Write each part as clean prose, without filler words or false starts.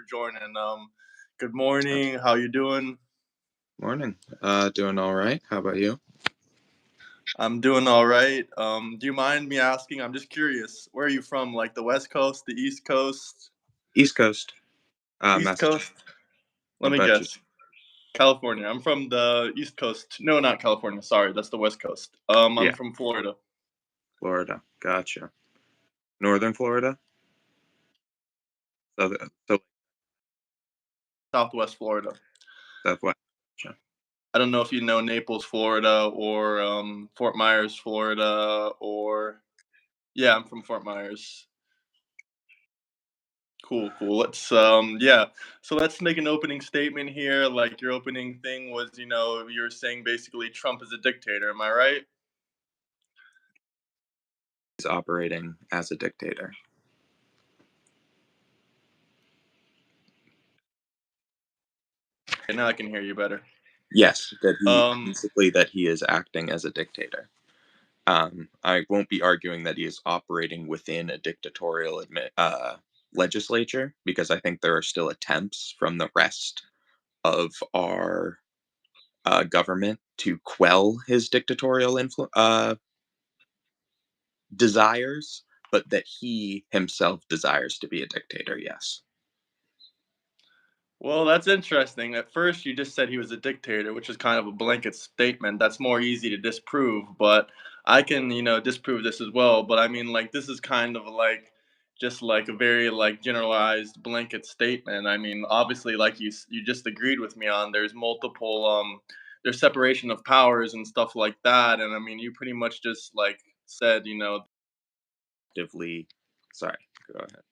joining. Good morning. How you doing? Morning. Doing all right. How about you? I'm doing all right. Do you mind me asking? I'm just curious. Where are you from? Like the West Coast, the East Coast? East Coast, East Massachusetts. Coast? Let What me about you? guess. California. I'm from the East Coast. No, not California. Sorry, that's the West Coast. I'm Yeah, from Florida, Florida. Gotcha. Northern Florida? So Southwest Florida. Southwest. Gotcha. I don't know if you know Naples, Florida, or Fort Myers, Florida, or yeah, I'm from Fort Myers. Cool, cool. Yeah. So let's make an opening statement here. Like your opening thing was, you were saying basically Trump is a dictator. Am I right? He's operating as a dictator. Okay, now I can hear you better. Yes, Um, that he is acting as a dictator. I won't be arguing that he is operating within a dictatorial legislature because I think there are still attempts from the rest of our government to quell his dictatorial desires, but that he himself desires to be a dictator, yes. well, that's interesting. At first, you just said he was a dictator, which is kind of a blanket statement. That's more easy to disprove, but I can, disprove this as well. But I mean, like, this is kind of like just like a very like generalized blanket statement. I mean, obviously, like you just agreed with me on. There's separation of powers and stuff like that. And I mean, you pretty much just like said, Actively, sorry, go ahead.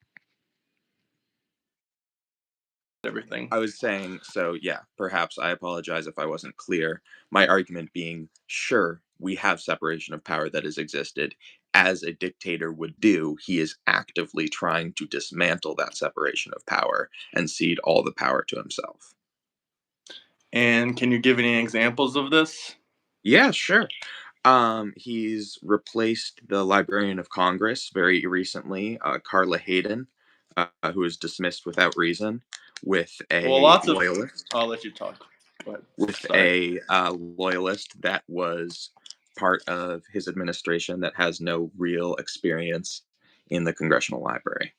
everything. I was saying, so yeah, perhaps I apologize if I wasn't clear. My argument being, sure, we have separation of power that has existed. As a dictator would do, he is actively trying to dismantle that separation of power and cede all the power to himself. And can you give any examples of this? Yeah, sure. He's replaced the Librarian of Congress very recently, Carla Hayden, who was dismissed without reason, with Well, a lots of. loyalist, I'll let you talk. Go ahead. with Sorry. a loyalist that was part of his administration that has no real experience in the Congressional Library.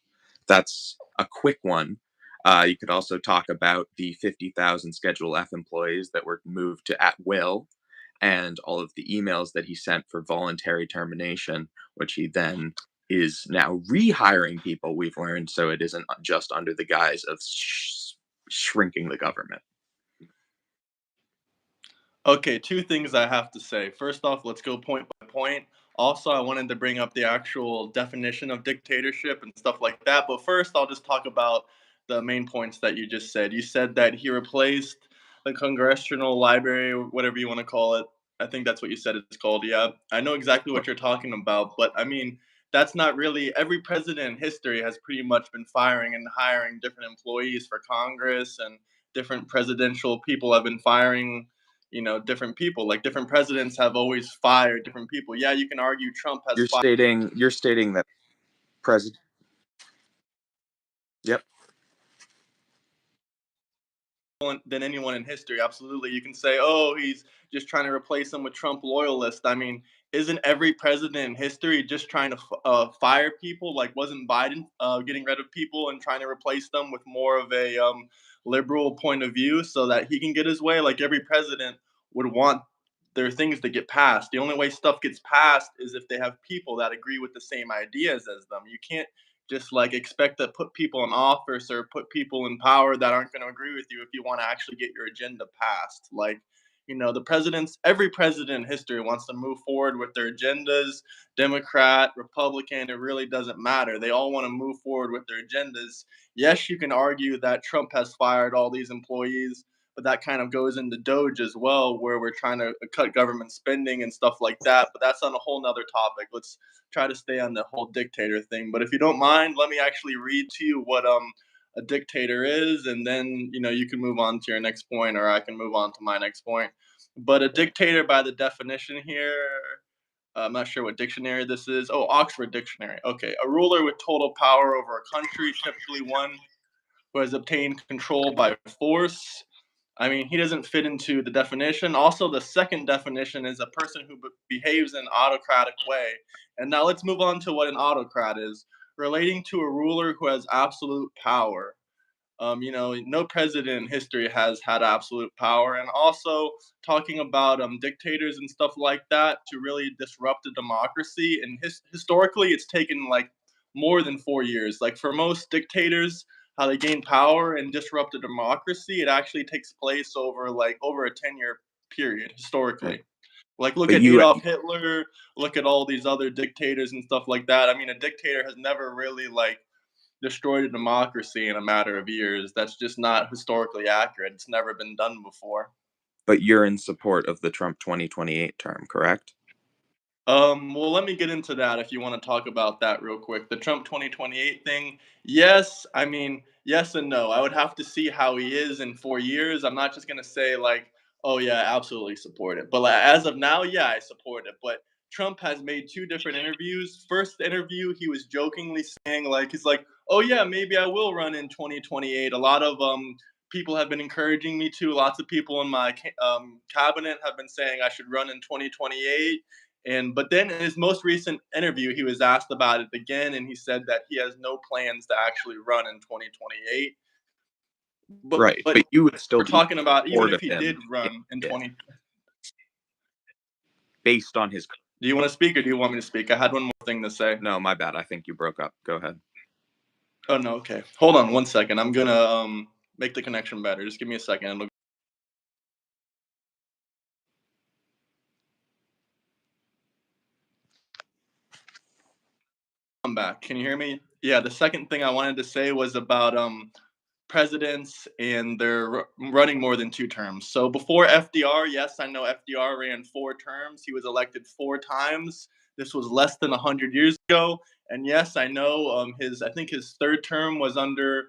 That's a quick one. You could also talk about the 50,000 Schedule F employees that were moved to at will and all of the emails that he sent for voluntary termination, which he then is now rehiring people, we've learned, so it isn't just under the guise of shrinking the government. Okay, two things I have to say. First off, let's go point by point. Also, I wanted to bring up the actual definition of dictatorship and stuff like that. But first, I'll just talk about the main points that you just said. You said that he replaced the Congressional Library, or whatever you want to call it. I think that's what you said it's called. Yeah, I know exactly what you're talking about. But I mean, that's not really every president in history has pretty much been firing and hiring different employees for Congress, and different presidential people have been firing different people. Like different presidents have always fired different people. Yeah, you can argue Trump has fired You're stating that president. Yep. than anyone in history. Absolutely. You can say, oh, he's just trying to replace him with Trump loyalists. I mean, isn't every president in history just trying to fire people? Like, wasn't Biden getting rid of people and trying to replace them with more of a liberal point of view so that he can get his way? Like, every president would want their things to get passed. The only way stuff gets passed is if they have people that agree with the same ideas as them. You can't just like expect to put people in office or put people in power that aren't going to agree with you if you want to actually get your agenda passed. Like, every president in history wants to move forward with their agendas. Democrat, Republican, it really doesn't matter. They all want to move forward with their agendas. Yes, you can argue that Trump has fired all these employees, but that kind of goes into Doge as well, where we're trying to cut government spending and stuff like that. But that's on a whole nother topic. Let's try to stay on the whole dictator thing. But if you don't mind, let me actually read to you what a dictator is, and then you can move on to your next point, or I can move on to my next point. But a dictator, by the definition here, I'm not sure what dictionary this is. Oh, Oxford Dictionary. Okay, a ruler with total power over a country, typically one who has obtained control by force. I mean, he doesn't fit into the definition. Also, the second definition is a person who behaves in an autocratic way. And now let's move on to what an autocrat is, relating to a ruler who has absolute power. No president in history has had absolute power, and also talking about dictators and stuff like that to really disrupt a democracy. And historically, it's taken like more than 4 years. Like for most dictators, how they gain power and disrupt a democracy, it actually takes place over a 10-year period Right. historically. Like look But at you Adolf Hitler, look at all these other dictators and stuff like that. I mean, a dictator has never really like destroyed a democracy in a matter of years. That's just not historically accurate. It's never been done before. but you're in support of the Trump 2028 term, correct? Well, let me get into that if you want to talk about that real quick. The Trump 2028 thing, yes, I mean, yes and no. I would have to see how he is in 4 years. I'm not just going to say, like, oh, yeah, absolutely support it. But like, as of now, yeah, I support it. But Trump has made two different interviews. First interview, he was jokingly saying, like, he's like, oh, yeah, maybe I will run in 2028. A lot of people have been encouraging me to. Lots of people in my cabinet have been saying I should run in 2028. But then in his most recent interview, he was asked about it again, and he said that he has no plans to actually run in 2028. Right. But But you would still we're be talking about even support if of he did him if run in he did, 20. based on his. Do you want to speak or do you want me to speak? I had one more thing to say. No, my bad. I think you broke up. Go ahead. Oh no, okay. Hold on one second. I'm gonna make the connection better. Just give me a second. It'll come back. Can you hear me? Yeah. The second thing I wanted to say was about presidents and they're running more than 2 terms. So before FDR, yes, I know FDR ran 4 terms. He was elected 4 times. This was less than 100 years ago. And yes, I know I think his third term was under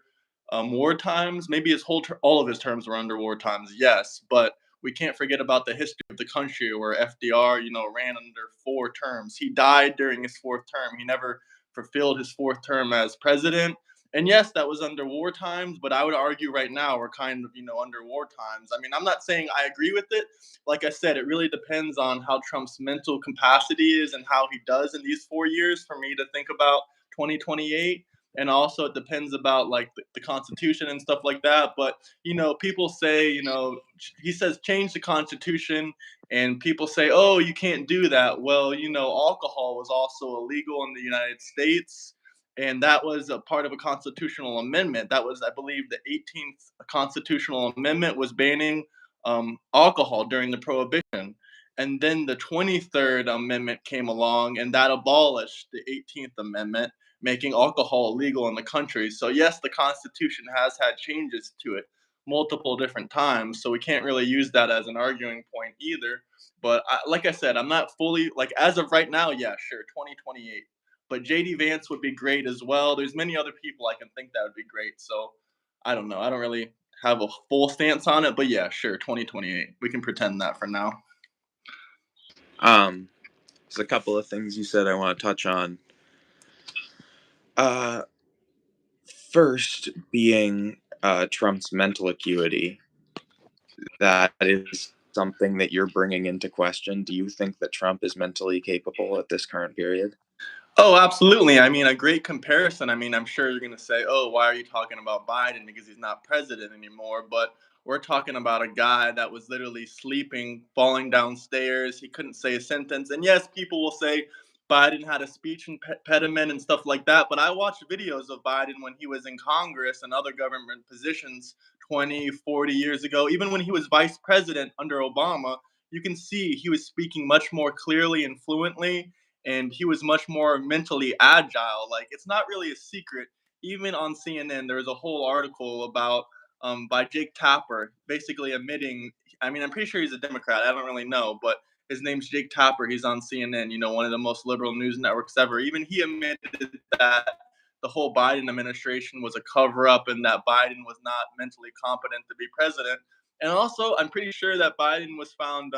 war times. Maybe all of his terms were under war times. Yes, but we can't forget about the history of the country where FDR, ran under 4 terms. He died during his fourth term. He never fulfilled his fourth term as president. And yes, that was under war times, but I would argue right now we're kind of, under war times. I mean, I'm not saying I agree with it. Like I said, it really depends on how Trump's mental capacity is and how he does in these 4 years for me to think about 2028. And also, it depends about like the Constitution and stuff like that. But, people say, he says change the Constitution, and people say, oh, you can't do that. Well, alcohol was also illegal in the United States, and that was a part of a constitutional amendment. That was, I believe, the 18th constitutional amendment was banning alcohol during the Prohibition. And then the 23rd Amendment came along, and that abolished the 18th Amendment, making alcohol illegal in the country. So, yes, the Constitution has had changes to it multiple different times. So, we can't really use that as an arguing point either. But like I said, I'm not fully, like, as of right now, yeah, sure, 2028. But JD Vance would be great as well. There's many other people I can think that would be great. So I don't know. I don't really have a full stance on it, but yeah, sure, 2028. We can pretend that for now. There's a couple of things you said I want to touch on. Uh, First being Trump's mental acuity. That is something that you're bringing into question. Do you think that Trump is mentally capable at this current period? Oh, absolutely. I mean, a great comparison. I mean, I'm sure you're going to say, oh, why are you talking about Biden? Because he's not president anymore. But we're talking about a guy that was literally sleeping, falling downstairs. He couldn't say a sentence. And yes, people will say Biden had a speech impediment and stuff like that. But I watched videos of Biden when he was in Congress and other government positions 20, 40 years ago. Even when he was vice president under Obama, you can see he was speaking much more clearly and fluently, and he was much more mentally agile. Like, it's not really a secret. Even on CNN, there was a whole article about by Jake Tapper, basically admitting. I mean, I'm pretty sure he's a Democrat. I don't really know, but his name's Jake Tapper. He's on CNN. One of the most liberal news networks ever. Even he admitted that the whole Biden administration was a cover up and that Biden was not mentally competent to be president. And also, I'm pretty sure that Biden was found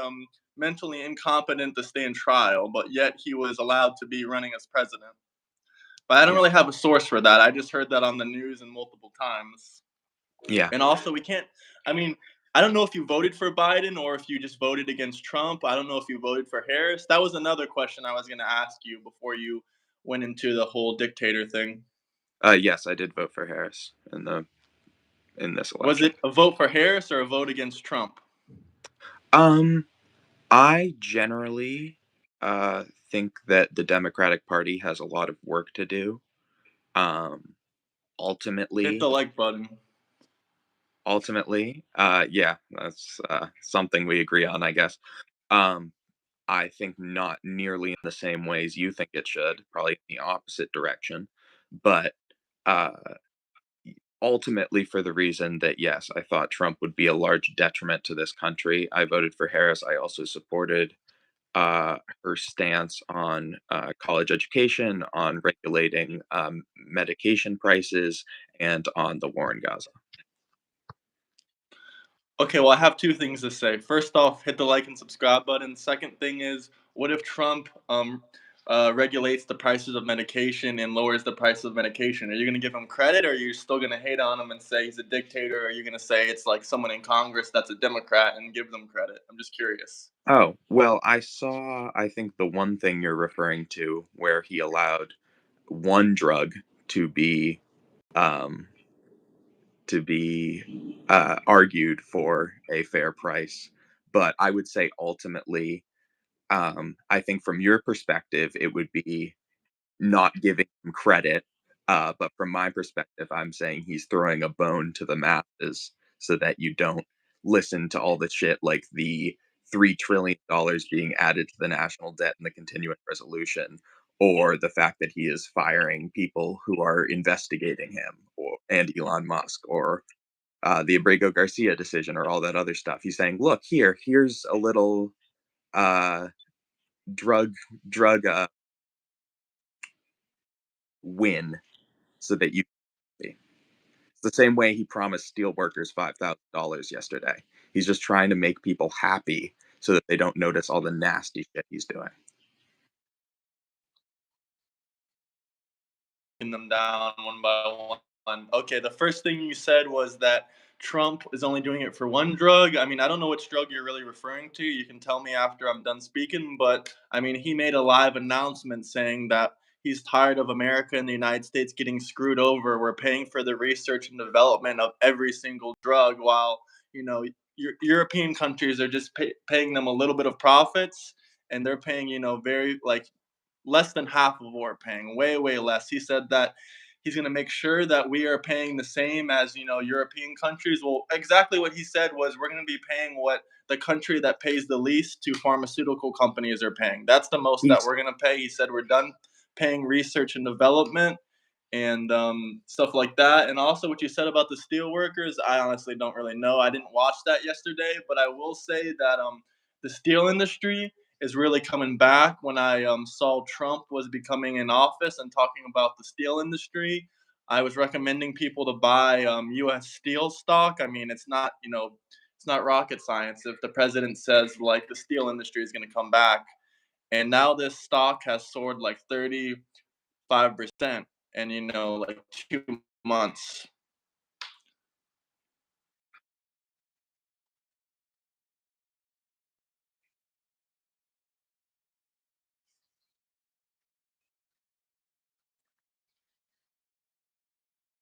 mentally incompetent to stand trial, but yet he was allowed to be running as president. But I don't Yeah. really have a source for that. I just heard that on the news and multiple times. Yeah. And also, we can't. I mean, I don't know if you voted for Biden or if you just voted against Trump. I don't know if you voted for Harris. That was another question I was going to ask you before you went into the whole dictator thing. Yes, I did vote for Harris in this Was election. it a vote for Harris or a vote against Trump? Um, I generally think that the Democratic Party has a lot of work to do. Um, Hit ultimately, the like button. yeah, that's something we agree on, I guess. Um, I think not nearly in the same ways you think it should, probably in the opposite direction. But uh, ultimately, for the reason that, yes, I thought Trump would be a large detriment to this country, I voted for Harris. I also supported her stance on college education, on regulating medication prices, and on the war in Gaza. Okay, well, I have two things to say. First off, hit the like and subscribe button. Second thing is, what if Trump regulates the prices of medication and lowers the price of medication? Are you going to give him credit, or are you still going to hate on him and say he's a dictator? Or are you going to say it's like someone in Congress that's a Democrat and give them credit? I'm just curious. Oh, well, I think the one thing you're referring to where he allowed one drug to be um, argued for a fair price. But I would say ultimately, I think from your perspective, it would be not giving him credit. But from my perspective, I'm saying he's throwing a bone to the masses so that you don't listen to all the shit like the $3 trillion being added to the national debt in the continuing resolution, or the fact that he is firing people who are investigating him, and Elon Musk, or the Abrego Garcia decision, or all that other stuff. He's saying, "Look here's a little uh, drug drug win, so that you." It's the same way he promised steel workers $5,000 yesterday. He's just trying to make people happy so that they don't notice all the nasty shit he's doing. Them down one by one. Okay, the first thing you said was that Trump is only doing it for one drug. I mean, I don't know which drug you're really referring to. You can tell me after I'm done speaking, but I mean, he made a live announcement saying that he's tired of America and the United States getting screwed over. We're paying for the research and development of every single drug while, you know, European countries are just paying them a little bit of profits, and they're paying, very like less than half of what we're paying, way, way less. He said that he's going to make sure that we are paying the same as, European countries. Well, exactly what he said was we're going to be paying what the country that pays the least to pharmaceutical companies are paying. That's the most that He's we're going to pay. He said we're done paying research and development and stuff like that. And also, what you said about the steel workers, I honestly don't really know. I didn't watch that yesterday, but I will say that the steel industry is really coming back. When I saw Trump was becoming in office and talking about the steel industry, I was recommending people to buy U.S. steel stock. I mean, it's not rocket science if the president says like the steel industry is going to come back. And now this stock has soared like 35% in, like 2 months.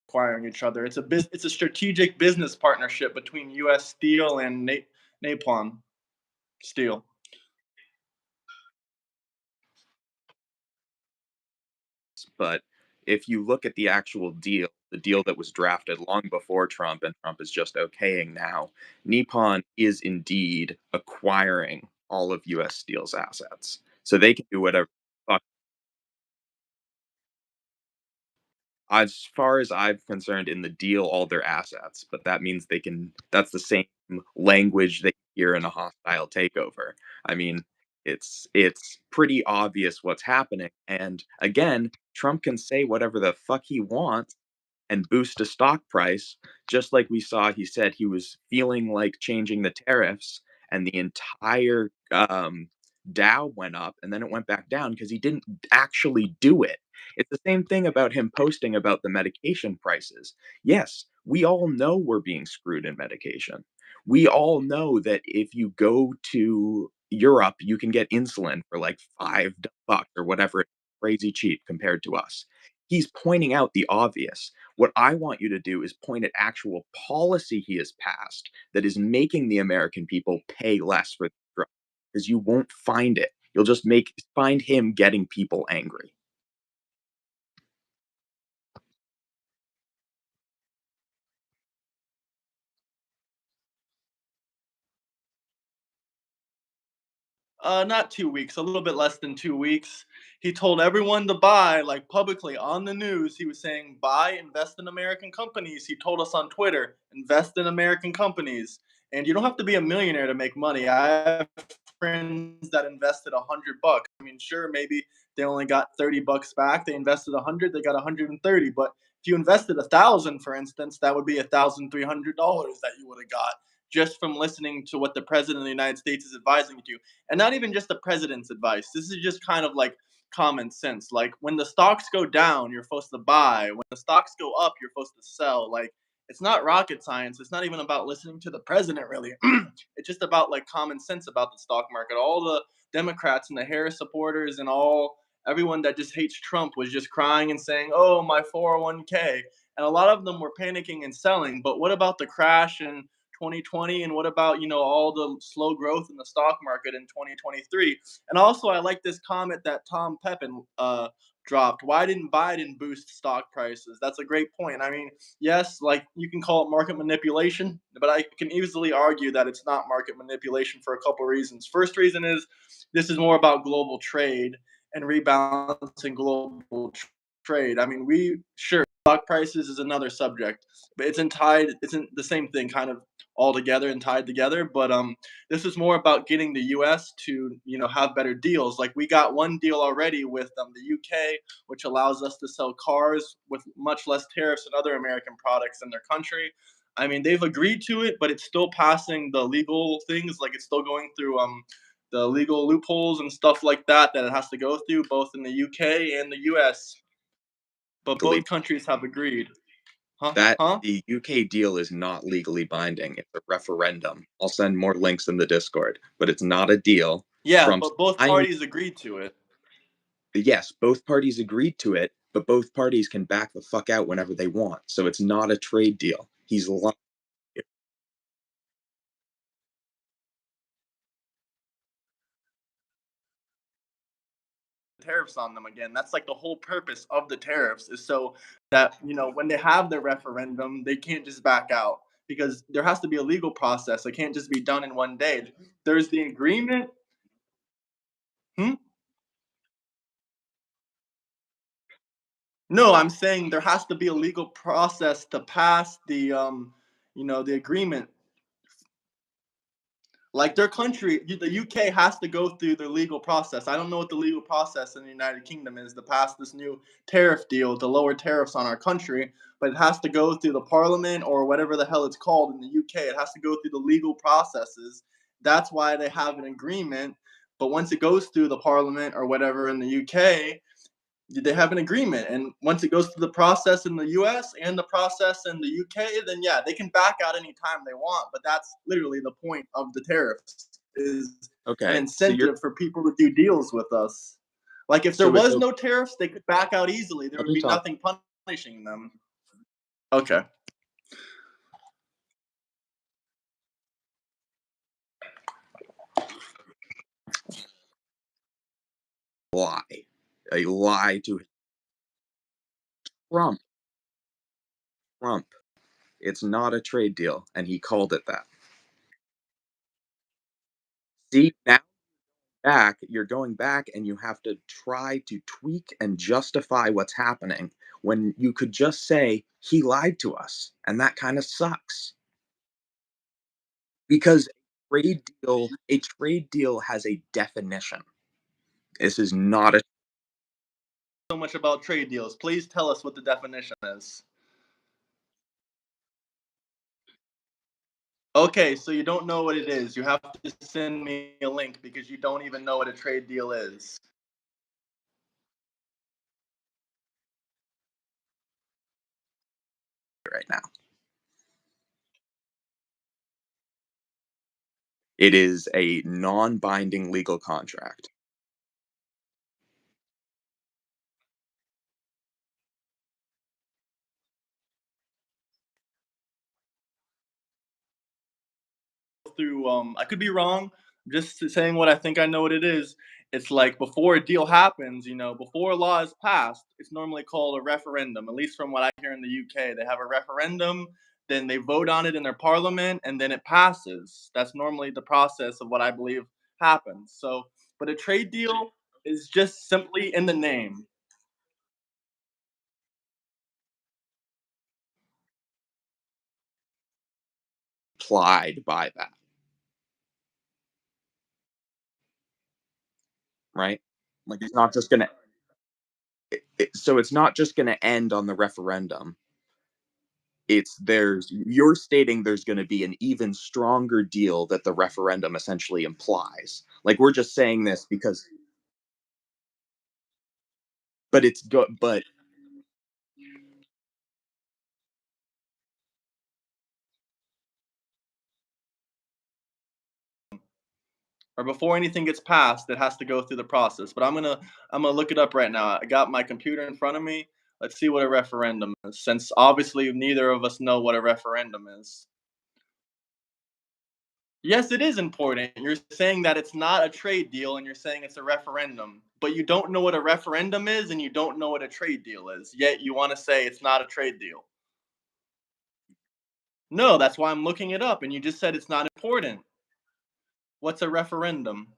Acquiring each other. It's a strategic business partnership between U.S. Steel and Napalm Steel. but if you look at the actual deal, the deal that was drafted long before Trump and Trump is just okaying now, Nippon is indeed acquiring all of US Steel's assets. So they can do whatever as far as I'm concerned, in the deal, all their assets, but that means they can. That's the same language that you hear in a hostile takeover. I mean, it's pretty obvious what's happening. And again, Trump can say whatever the fuck he wants and boost a stock price, just like we saw. He said he was feeling like changing the tariffs, and the entire Dow went up and then it went back down because he didn't actually do it. It's the same thing about him posting about the medication prices. Yes, we all know we're being screwed in medication. We all know that if you go to Europe, you can get insulin for like $5 or whatever, crazy cheap compared to us. He's pointing out the obvious. What I want you to do is point at actual policy he has passed that is making the American people pay less for the drug, because you won't find it. You'll just find him getting people angry. Not 2 weeks, a little bit less than 2 weeks. He told everyone to buy, like publicly on the news. He was saying, buy, invest in American companies. He told us on Twitter, invest in American companies. And you don't have to be a millionaire to make money. I have friends that invested $100. I mean, sure, maybe they only got $30 back. They invested 100, they got 130. But if you invested 1,000, for instance, that would be $1,300 that you would have got just from listening to what the president of the United States is advising you to. And not even just the president's advice. This is just kind of like common sense. Like when the stocks go down, you're supposed to buy. When the stocks go up, you're supposed to sell. Like it's not rocket science. It's not even about listening to the president, really. It's just about like common sense about the stock market. All the Democrats and the Harris supporters and all everyone that just hates Trump was just crying and saying, "Oh, my 401k." And a lot of them were panicking and selling. But what about the crash in 2020, and what about all the slow growth in the stock market in 2023? And also I like this comment that Tom Pepin dropped. Why didn't Biden boost stock prices? That's a great point. I mean, yes, like you can call it market manipulation, but I can easily argue that it's not market manipulation for a couple reasons. First reason is this is more about global trade and rebalancing global trade. I mean, we sure stock prices is another subject, but it's in the same thing kind of all together and tied together. But this is more about getting the US to have better deals. Like we got one deal already with the UK, which allows us to sell cars with much less tariffs than other American products in their country. I mean, they've agreed to it, but it's still passing the legal things. Like it's still going through the legal loopholes and stuff like that that it has to go through, both in the UK and the US. But Legally, both countries have agreed. Huh? that Huh? the UK deal is not legally binding. It's a referendum. I'll send more links in the Discord, but it's not a deal. Yeah, Trump's but both signing. parties agreed to it. Yes, both parties agreed to it, but both parties can back the fuck out whenever they want. So it's not a trade deal. He's lying. Tariffs on them again. That's like the whole purpose of the tariffs is so that when they have the referendum, they can't just back out because there has to be a legal process. It can't just be done in one day. There's the agreement. Hmm? No, I'm saying there has to be a legal process to pass the agreement. Like their country, the UK has to go through their legal process. I don't know what the legal process in the United Kingdom is to pass this new tariff deal to lower tariffs on our country, but it has to go through the parliament or whatever the hell it's called in the UK. It has to go through the legal processes. That's why they have an agreement. But once it goes through the parliament or whatever in the UK, they have an agreement, and once it goes through the process in the US and the process in the UK, then yeah, they can back out anytime they want. But that's literally the point of the tariffs, is an Okay, so you're incentive for people to do deals with us. Like if there so it's was okay. no tariffs, they could back out easily. There Let would me be talk. nothing punishing them. Okay. Lie, a lie to Trump. Trump. It's not a trade deal, and he called it that. See, now you're going back and you have to try to tweak and justify what's happening when you could just say he lied to us, and that kind of sucks. Because a trade deal has a definition. This is not a So much about trade deals. Please tell us what the definition is. Okay, so you don't know what it is. You have to send me a link because you don't even know what a trade deal is. right now. It is a non-binding legal contract. Through I could be wrong. Just saying what I think I know what it is. It's like before a deal happens, before a law is passed, it's normally called a referendum. At least from what I hear in the UK, they have a referendum, then they vote on it in their parliament, and then it passes. That's normally the process of what I believe happens. So, but a trade deal is just simply in the name. Applied by that, right? Like it's not just gonna. So it's not just gonna end on the referendum. It's there's you're stating there's going to be an even stronger deal that the referendum essentially implies. Like we're just saying this because, but it's good, but Or before anything gets passed, it has to go through the process. But I'm gonna look it up right now. I got my computer in front of me. Let's see what a referendum is, since obviously neither of us know what a referendum is. Yes, it is important. You're saying that it's not a trade deal and you're saying it's a referendum, but you don't know what a referendum is and you don't know what a trade deal is. Yet you want to say it's not a trade deal. No, that's why I'm looking it up and you just said it's not important. What's a referendum?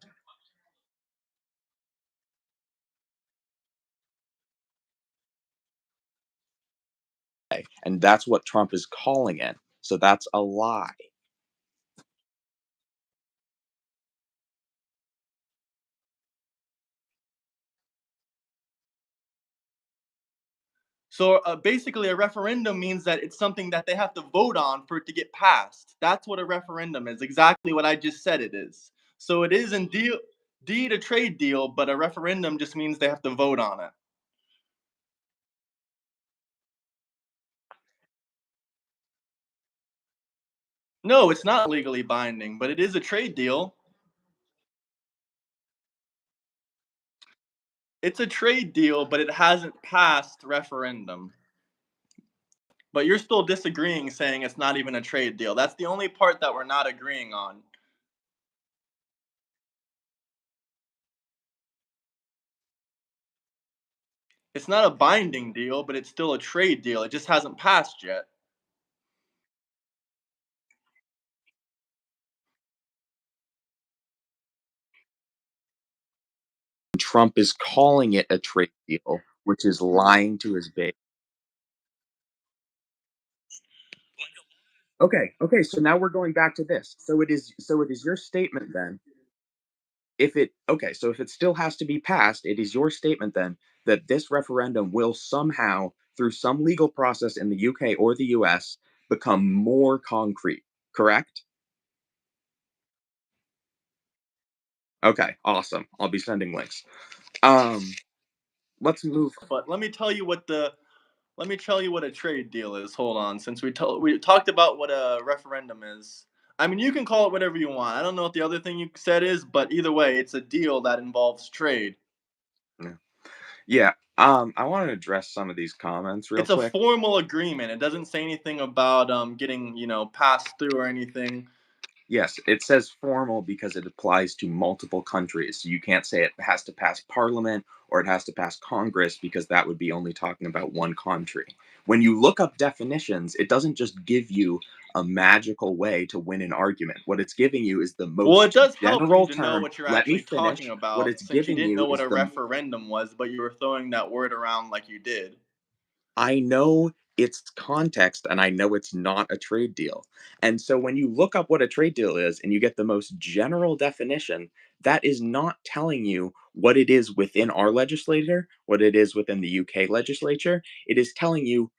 and that's what Trump is calling it. So that's a lie. So basically, a referendum means that it's something that they have to vote on for it to get passed. That's what a referendum is. Exactly what I just said it is. So it is indeed a trade deal, but a referendum just means they have to vote on it. No, it's not legally binding, but it is a trade deal. It's a trade deal, but it hasn't passed referendum. But you're still disagreeing, saying it's not even a trade deal. That's the only part that we're not agreeing on. It's not a binding deal, but it's still a trade deal. It just hasn't passed yet. Trump is calling it a trade deal, which is lying to his base. Okay, so now we're going back to this. So it is your statement then. So if it still has to be passed, it is your statement then that this referendum will somehow, through some legal process in the UK or the US, become more concrete, correct? Okay, awesome. I'll be sending links. Um, let's move. But let me tell you what a trade deal is. Hold on, since we talked about what a referendum is. I mean, you can call it whatever you want. I don't know what the other thing you said is, but either way, it's a deal that involves trade. Yeah. Yeah, I want to address some of these comments real It's a quick. formal agreement. It doesn't say anything about getting passed through or anything. Yes, it says formal because it applies to multiple countries. So you can't say it has to pass parliament or it has to pass Congress because that would be only talking about one country. When you look up definitions, it doesn't just give you a magical way to win an argument. What it's giving you is the Well, it most does help you general to know term. what you're Let me actually talking finish. What about, it's since you giving didn't know you what is a the referendum was, but you were throwing that word around like you did. I know its context and I know it's not a trade deal. And so when you look up what a trade deal is and you get the most general definition, that is not telling you what it is within our legislature, what it is within the UK legislature. It is telling you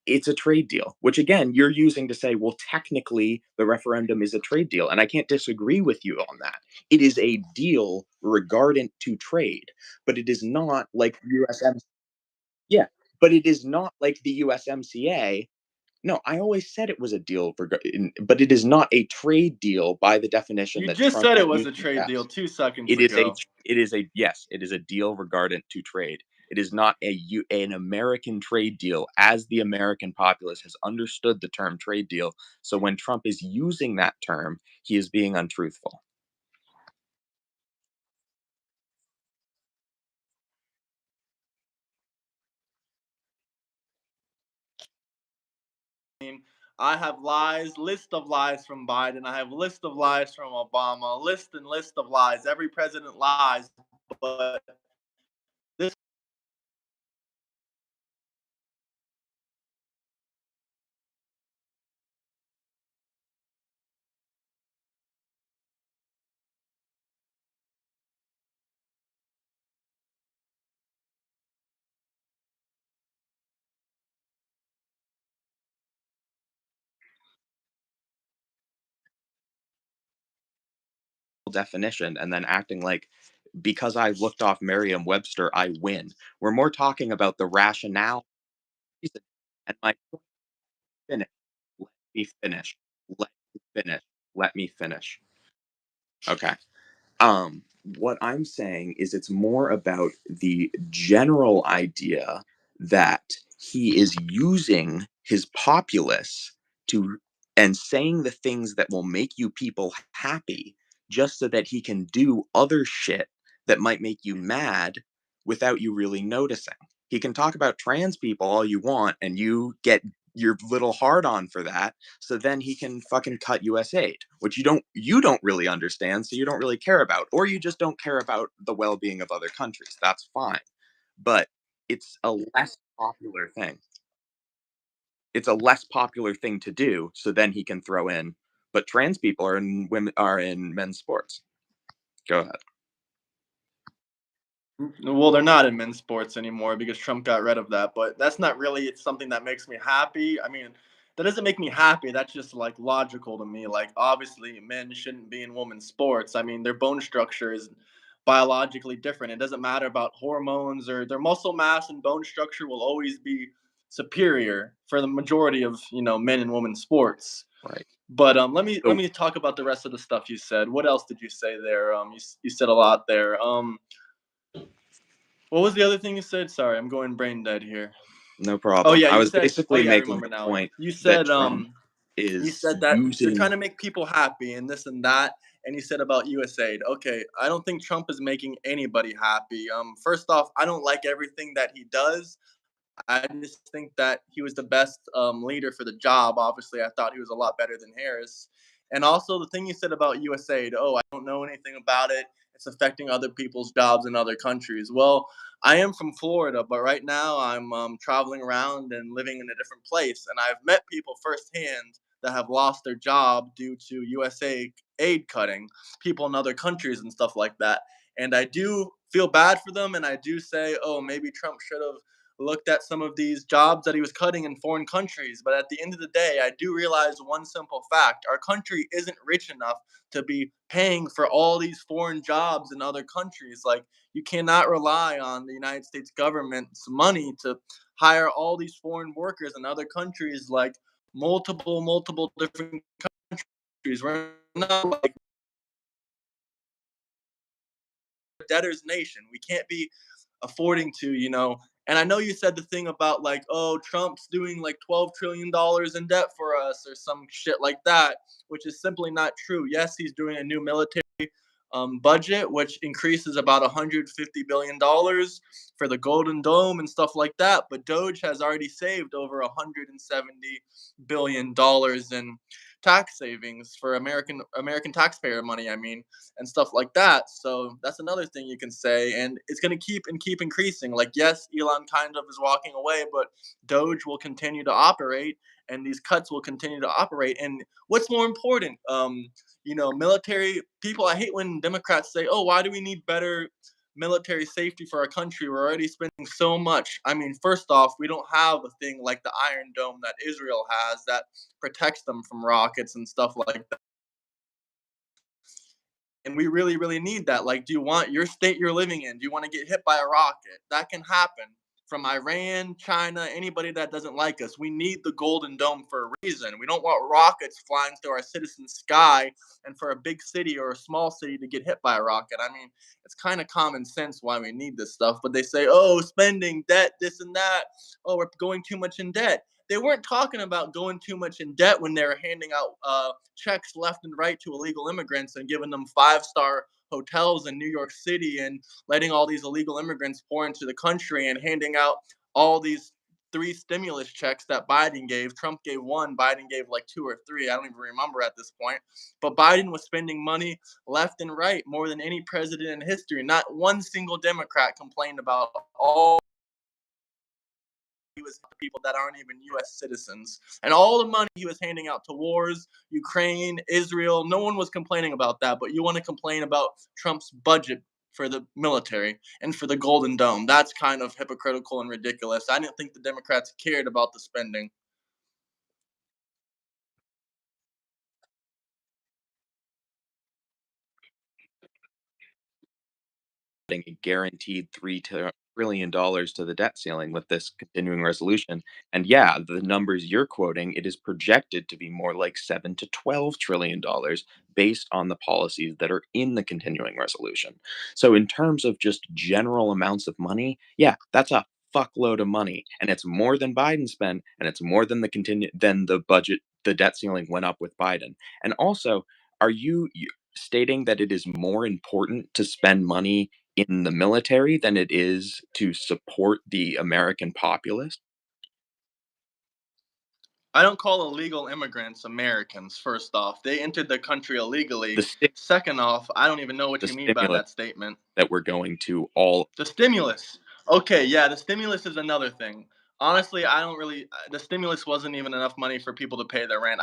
it's a trade deal, which again, you're using to say, well, technically, the referendum is a trade deal. And I can't disagree with you on that. It is a deal regarding to trade, but it is not like USM. Yeah, but it is not like the USMCA. No, I always said it was a deal, but it is not a trade deal by the definition You that just Trump said is it was a using trade as. deal 2 seconds It is a ago. yes, it is a deal regarding to trade. It is not an American trade deal as the American populace has understood the term trade deal. So when Trump is using that term, he is being untruthful. I have lies, list of lies from Biden. I have list of lies from Obama, list and list of lies. Every president lies, but this Definition and then acting like because I looked off Merriam-Webster, I win. We're more talking about the rationale reason. And my point finish. Let me finish. Let me finish. Let me finish. Okay. What I'm saying is it's more about the general idea that he is using his populace to and saying the things that will make you people happy just so that he can do other shit that might make you mad without you really noticing. He can talk about trans people all you want and you get your little hard on for that, so then he can fucking cut US aid, which you don't really understand, so you don't really care about, or you just don't care about the well-being of other countries. That's fine. But it's a less popular thing. It's a less popular thing to do, so then he can throw in, but trans people are in men's sports. Go ahead. well, they're not in men's sports anymore because Trump got rid of that. But that's not really something that makes me happy. I mean, that doesn't make me happy. That's just like logical to me. Like, obviously, men shouldn't be in women's sports. I mean, their bone structure is biologically different. It doesn't matter about hormones or their muscle mass and bone structure will always be superior for the majority of men and women's sports. Right. But let So me talk about the rest of the stuff you said. What else did you say there? You said a lot there. What was the other thing you said? Sorry, I'm going brain dead here. no Oh problem. yeah, I you was said. Oh basically yeah, I making remember the now. point You that said Trump you is said that they're using trying to make people happy and this and that, and you said about USAID. Okay, I don't think Trump is making anybody happy. First off, I don't like everything that he does. I just think that he was the best leader for the job. Obviously, I thought he was a lot better than Harris. And also, the thing you said about USAID, oh, I don't know anything about it. It's affecting other people's jobs in other countries. Well, I am from Florida, but right now I'm traveling around and living in a different place. And I've met people firsthand that have lost their job due to USA aid cutting, people in other countries and stuff like that. And I do feel bad for them. And I do say, oh, maybe Trump should have looked at some of these jobs that he was cutting in foreign countries. But at the end of the day, I do realize one simple fact: our country isn't rich enough to be paying for all these foreign jobs in other countries. Like, you cannot rely on the United States government's money to hire all these foreign workers in other countries, like multiple different countries. We're not like a debtor's nation. We can't be affording to, and I know you said the thing about like, oh, Trump's doing like $12 trillion in debt for us or some shit like that, which is simply not true. Yes, he's doing a new military budget, which increases about $150 billion for the Golden Dome and stuff like that. But Doge has already saved over $170 billion in tax savings for American taxpayer money. I mean, and stuff like that. So that's another thing you can say, and it's going to keep increasing. Like, yes, Elon kind of is walking away, but Doge will continue to operate, and these cuts will continue to operate. And what's more important, military people. I hate when Democrats say, "Oh, why do we need better military safety for our country. We're already spending so much. I mean, first off, we don't have a thing like the Iron Dome that Israel has that protects them from rockets and stuff like that. And we really, really need that. Like, do you want your state you're living in? Do you want to get hit by a rocket? That can happen from Iran, China, anybody that doesn't like us. We need the Golden Dome for a reason. We don't want rockets flying through our citizen sky and for a big city or a small city to get hit by a rocket. I mean, it's kind of common sense why we need this stuff. But they say, oh, spending, debt, this and that. Oh, we're going too much in debt. They weren't talking about going too much in debt when they were handing out checks left and right to illegal immigrants and giving them five-star hotels in New York City and letting all these illegal immigrants pour into the country and handing out all these three stimulus checks that Biden gave. Trump gave one, Biden gave like two or three. I don't even remember at this point. But Biden was spending money left and right more than any president in history. Not one single Democrat complained about all he was people that aren't even U.S. citizens. And all the money he was handing out to wars, Ukraine, Israel, no one was complaining about that. But you want to complain about Trump's budget for the military and for the Golden Dome. That's kind of hypocritical and ridiculous. I didn't think the Democrats cared about the spending. A guaranteed $3 trillion to the debt ceiling with this continuing resolution. And yeah, the numbers you're quoting, it is projected to be more like $7 to $12 trillion based on the policies that are in the continuing resolution. So in terms of just general amounts of money, yeah, that's a fuckload of money, and it's more than Biden spent, and it's more than the budget, the debt ceiling went up with Biden. And also, are you stating that it is more important to spend money in the military than it is to support the American populace? I don't call illegal immigrants Americans, first off. They entered the country The illegally. sti Second off, I don't even know what the you mean by stimulus that statement. that we're going to all The stimulus. Okay, yeah, the stimulus is another thing. Honestly, I don't really the stimulus wasn't even enough money for people to pay their rent.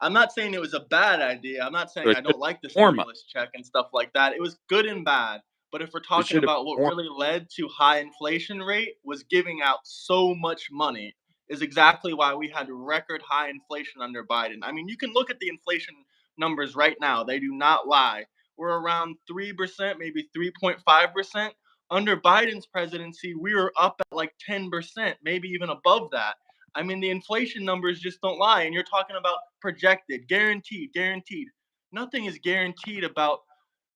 I'm not saying it was a bad idea. I'm not saying there I should don't like the be more money. stimulus check and stuff like that. It was good and bad. But if we're There talking should have about what been more. really led to high inflation rate was giving out so much money is exactly why we had record high inflation under Biden. I mean, you can look at the inflation numbers right now. They do not lie. We're around 3%, maybe 3.5%. Under Biden's presidency, we were up at like 10%, maybe even above that. I mean, the inflation numbers just don't lie. And you're talking about projected, guaranteed, guaranteed. Nothing is guaranteed about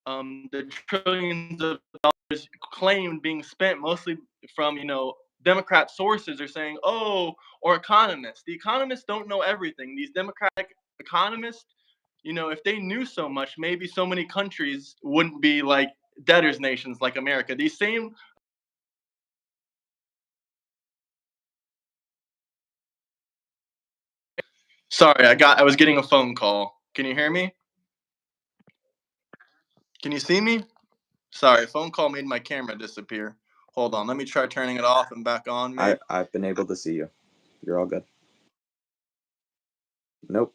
the trillions of dollars claimed being spent, mostly from, Democrat sources are saying, oh, or economists. The economists don't know everything. These Democratic economists, if they knew so much, maybe so many countries wouldn't be like debtors nations like America. These same Sorry, I was getting a phone call. Can you hear me? Can you see me? Sorry, a phone call made my camera disappear. Hold on, let me try turning it off and back on, maybe. I've been able to see you. You're all good. Nope.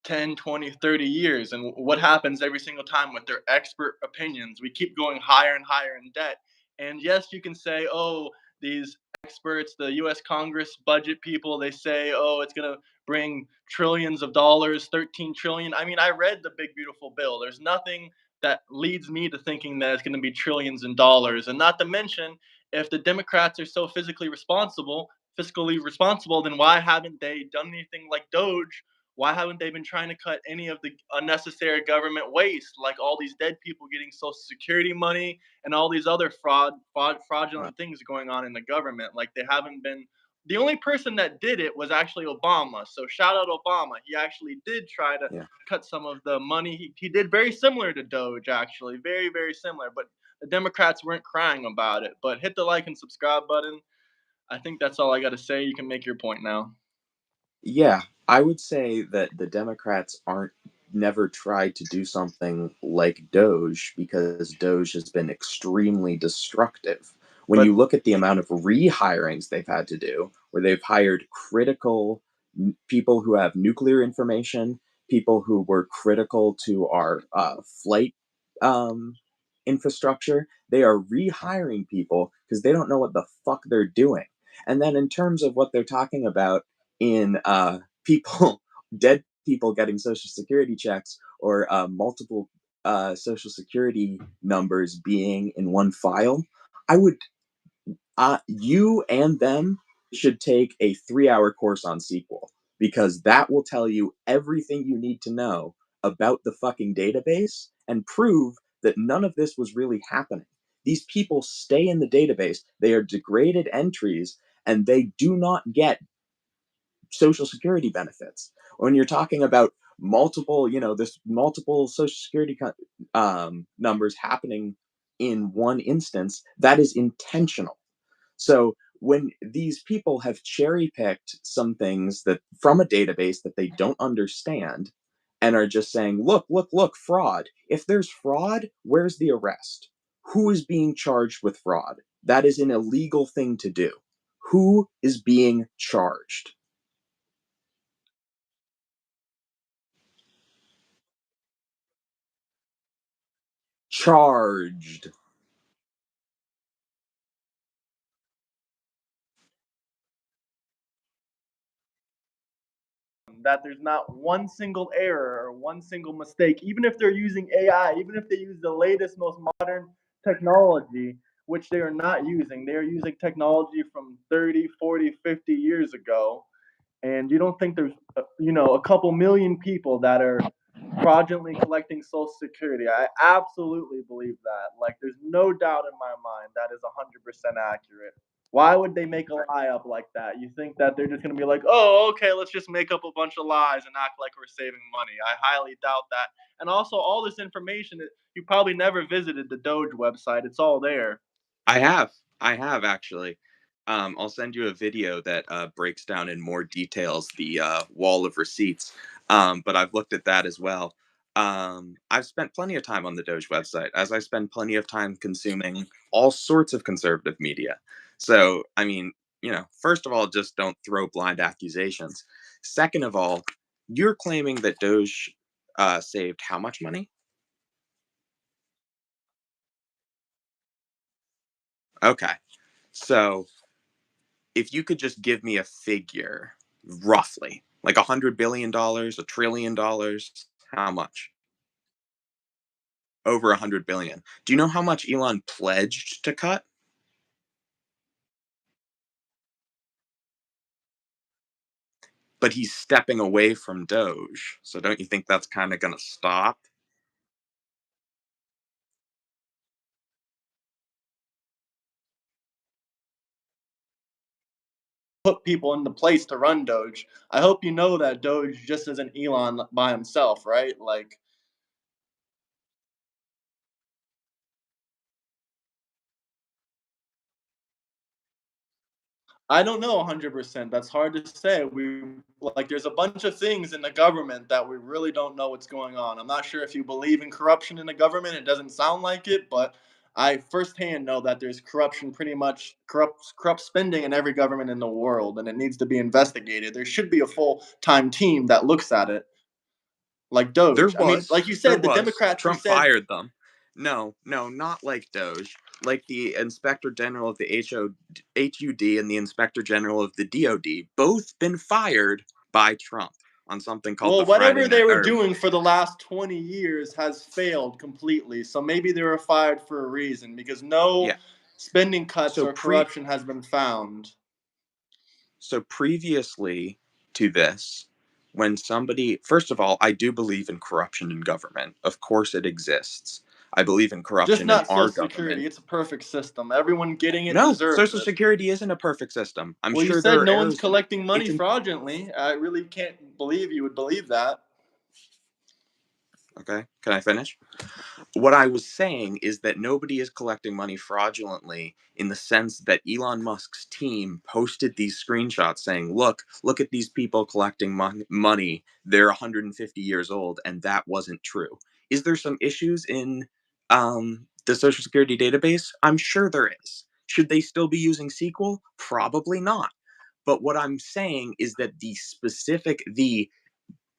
10, 20, 30 years. And what happens every single time with their expert opinions? We keep going higher and higher in debt. And yes, you can say, oh, these experts, the US Congress budget people, they say, oh, it's going to bring trillions of dollars, 13 trillion. I mean, I read the big, beautiful bill. There's nothing that leads me to thinking that it's going to be trillions in dollars. And not to mention, if the Democrats are so fiscally responsible, then why haven't they done anything like Doge? Why haven't they been trying to cut any of the unnecessary government waste, like all these dead people getting Social Security money and all these other Uh, fraudulent things going on in the government? Like they haven't been. The only person that did it was actually Obama. So shout out Obama. He actually did try to yeah. cut some of the money. He did very similar to Doge, actually, very very similar. But the Democrats weren't crying about it. But hit the like and subscribe button. I think that's all I got to say. You can make your point now. Yeah, I would say that the Democrats aren't never tried to do something like Doge because Doge has been extremely destructive. When But you look at the amount of rehirings they've had to do, where they've hired critical people who have nuclear information, people who were critical to our flight um, infrastructure. They are rehiring people because they don't know what the fuck they're doing. And then in terms of what they're talking about in people, dead people getting social security checks or multiple social security numbers being in one file, I would you and them should take a 3-hour course on SQL because that will tell you everything you need to know about the fucking database and prove that none of this was really happening. These people stay in the database, they are degraded entries, and they do not get social security benefits. When you're talking about multiple, this multiple social security numbers happening in one instance, that is intentional. So when these people have cherry picked some things that from a database that they don't understand and are just saying, look, look, look, fraud. If there's fraud, where's the arrest? Who is being charged with fraud? That is an illegal thing to do. Who is being charged? Charged. That there's not one single error or one single mistake, even if they're using AI, even if they use the latest, most modern technology, which they are not using. They are using technology from 30, 40, 50 years ago. And you don't think there's, a couple million people that are fraudulently collecting Social Security. I absolutely believe that. Like, there's no doubt in my mind that is 100% accurate. Why would they make a lie up like that? You think that they're just going to be like, oh, okay, let's just make up a bunch of lies and act like we're saving money? I highly doubt that. And also, all this information, you probably never visited the Doge website. It's all there. I have. I have actually. I'll send you a video that breaks down in more details the wall of receipts. But I've looked at that as well. I've spent plenty of time on the Doge website, as I spend plenty of time consuming all sorts of conservative media. So, I mean, first of all, just don't throw blind accusations. Second of all, you're claiming that Doge saved how much money? Okay. So, if you could just give me a figure, roughly, like $100 billion, $1 trillion, how much? Over 100 billion. Do you know how much Elon pledged to cut? But he's stepping away from Doge. So don't you think that's kind of going to stop? Put people into place to run Doge. I hope you know that Doge just isn't Elon by himself, right? Like, I don't know 100%. That's hard to say. There's a bunch of things in the government that we really don't know what's going on. I'm not sure if you believe in corruption in the government. It doesn't sound like it, but I firsthand know that there's corruption, pretty much corrupt spending in every government in the world, and it needs to be investigated. There should be a full-time team that looks at it, like There Doge. I mean, was. like you There said, the was. Democrats who Trump said, fired them. No, no, not like Doge. Like the Inspector General of the HUD and the Inspector General of the DOD, both been fired by Trump on something called well, the Friday whatever Night. they were Or doing for the last 20 years has failed completely. So maybe they were fired for a reason because no yeah. spending cuts So or corruption has been found. previously to this, when somebody, first of all, I do believe in corruption in government. Of course, it exists. I believe in Just corruption in not our Social Security. government. It's a perfect system. Everyone getting it No, deserves Social it. Security isn't a perfect system. I'm Well, you sure there said are no one's errors in it. collecting money It's in, fraudulently. I really can't believe you would believe that. okay. Can I finish? What I was saying is that nobody is collecting money fraudulently in the sense that Elon Musk's team posted these screenshots saying, look at these people collecting money. They're 150 years old, and that wasn't true. Is there some issues in the Social Security database? I'm sure there is. Should they still be using SQL? Probably not. But what I'm saying is that the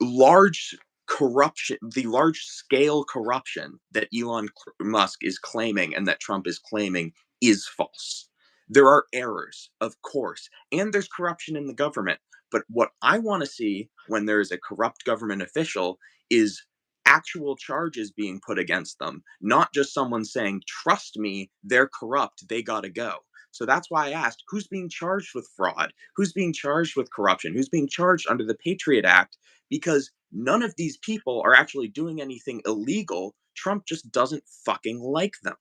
large the large scale corruption that Elon Musk is claiming and that Trump is claiming is false. There are errors, of course, and there's corruption in the government. But what I want to see when there is a corrupt government official is actual charges being put against them, not just someone saying, trust me, they're corrupt, they gotta go. So that's why I asked, who's being charged with fraud? Who's being charged with corruption? Who's being charged under the Patriot Act? Because none of these people are actually doing anything illegal. Trump just doesn't fucking like them.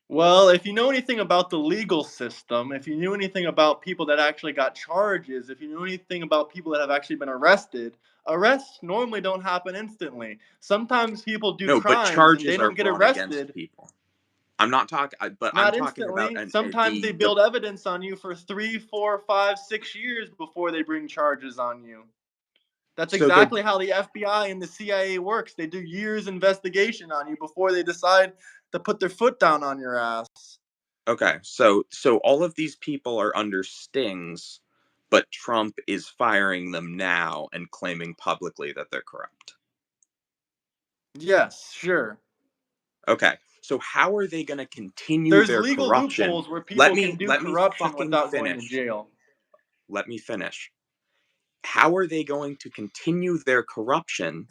Well, if you know anything about the legal system, if you knew anything about people that actually got charges, if you knew anything about people that have actually been arrested, arrests normally don't happen instantly. Sometimes people do No, but crimes and they charges are don't get brought against arrested. people. I'm not talking, but I'm Not talking about instantly. Sometimes they the. build evidence on you for 3, 4, 5, 6 years before they bring charges on you. That's So they're exactly how the FBI and the CIA works. They do years investigation on you before they decide to put their foot down on your ass. okay. So all of these people are under stings, but Trump is firing them now and claiming publicly that they're corrupt. Yes, sure. Okay. So how are they going to continue There's their legal corruption? loopholes where Let people can me do let me corruption fucking without going to finish. jail. Let me finish. How are they going to continue their corruption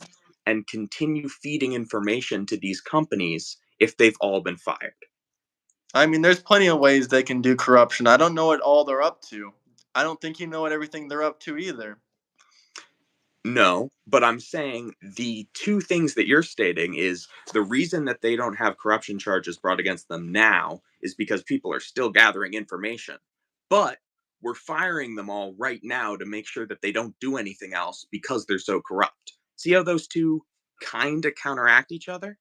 and continue feeding information to these companies if they've all been fired? I mean, there's plenty of ways they can do corruption. I don't know what all they're up to. I don't think you know what everything they're up to either. No, but I'm saying the two things that you're stating is the reason that they don't have corruption charges brought against them now is because people are still gathering information. But we're firing them all right now to make sure that they don't do anything else because they're so corrupt. See how those two kind of counteract each other?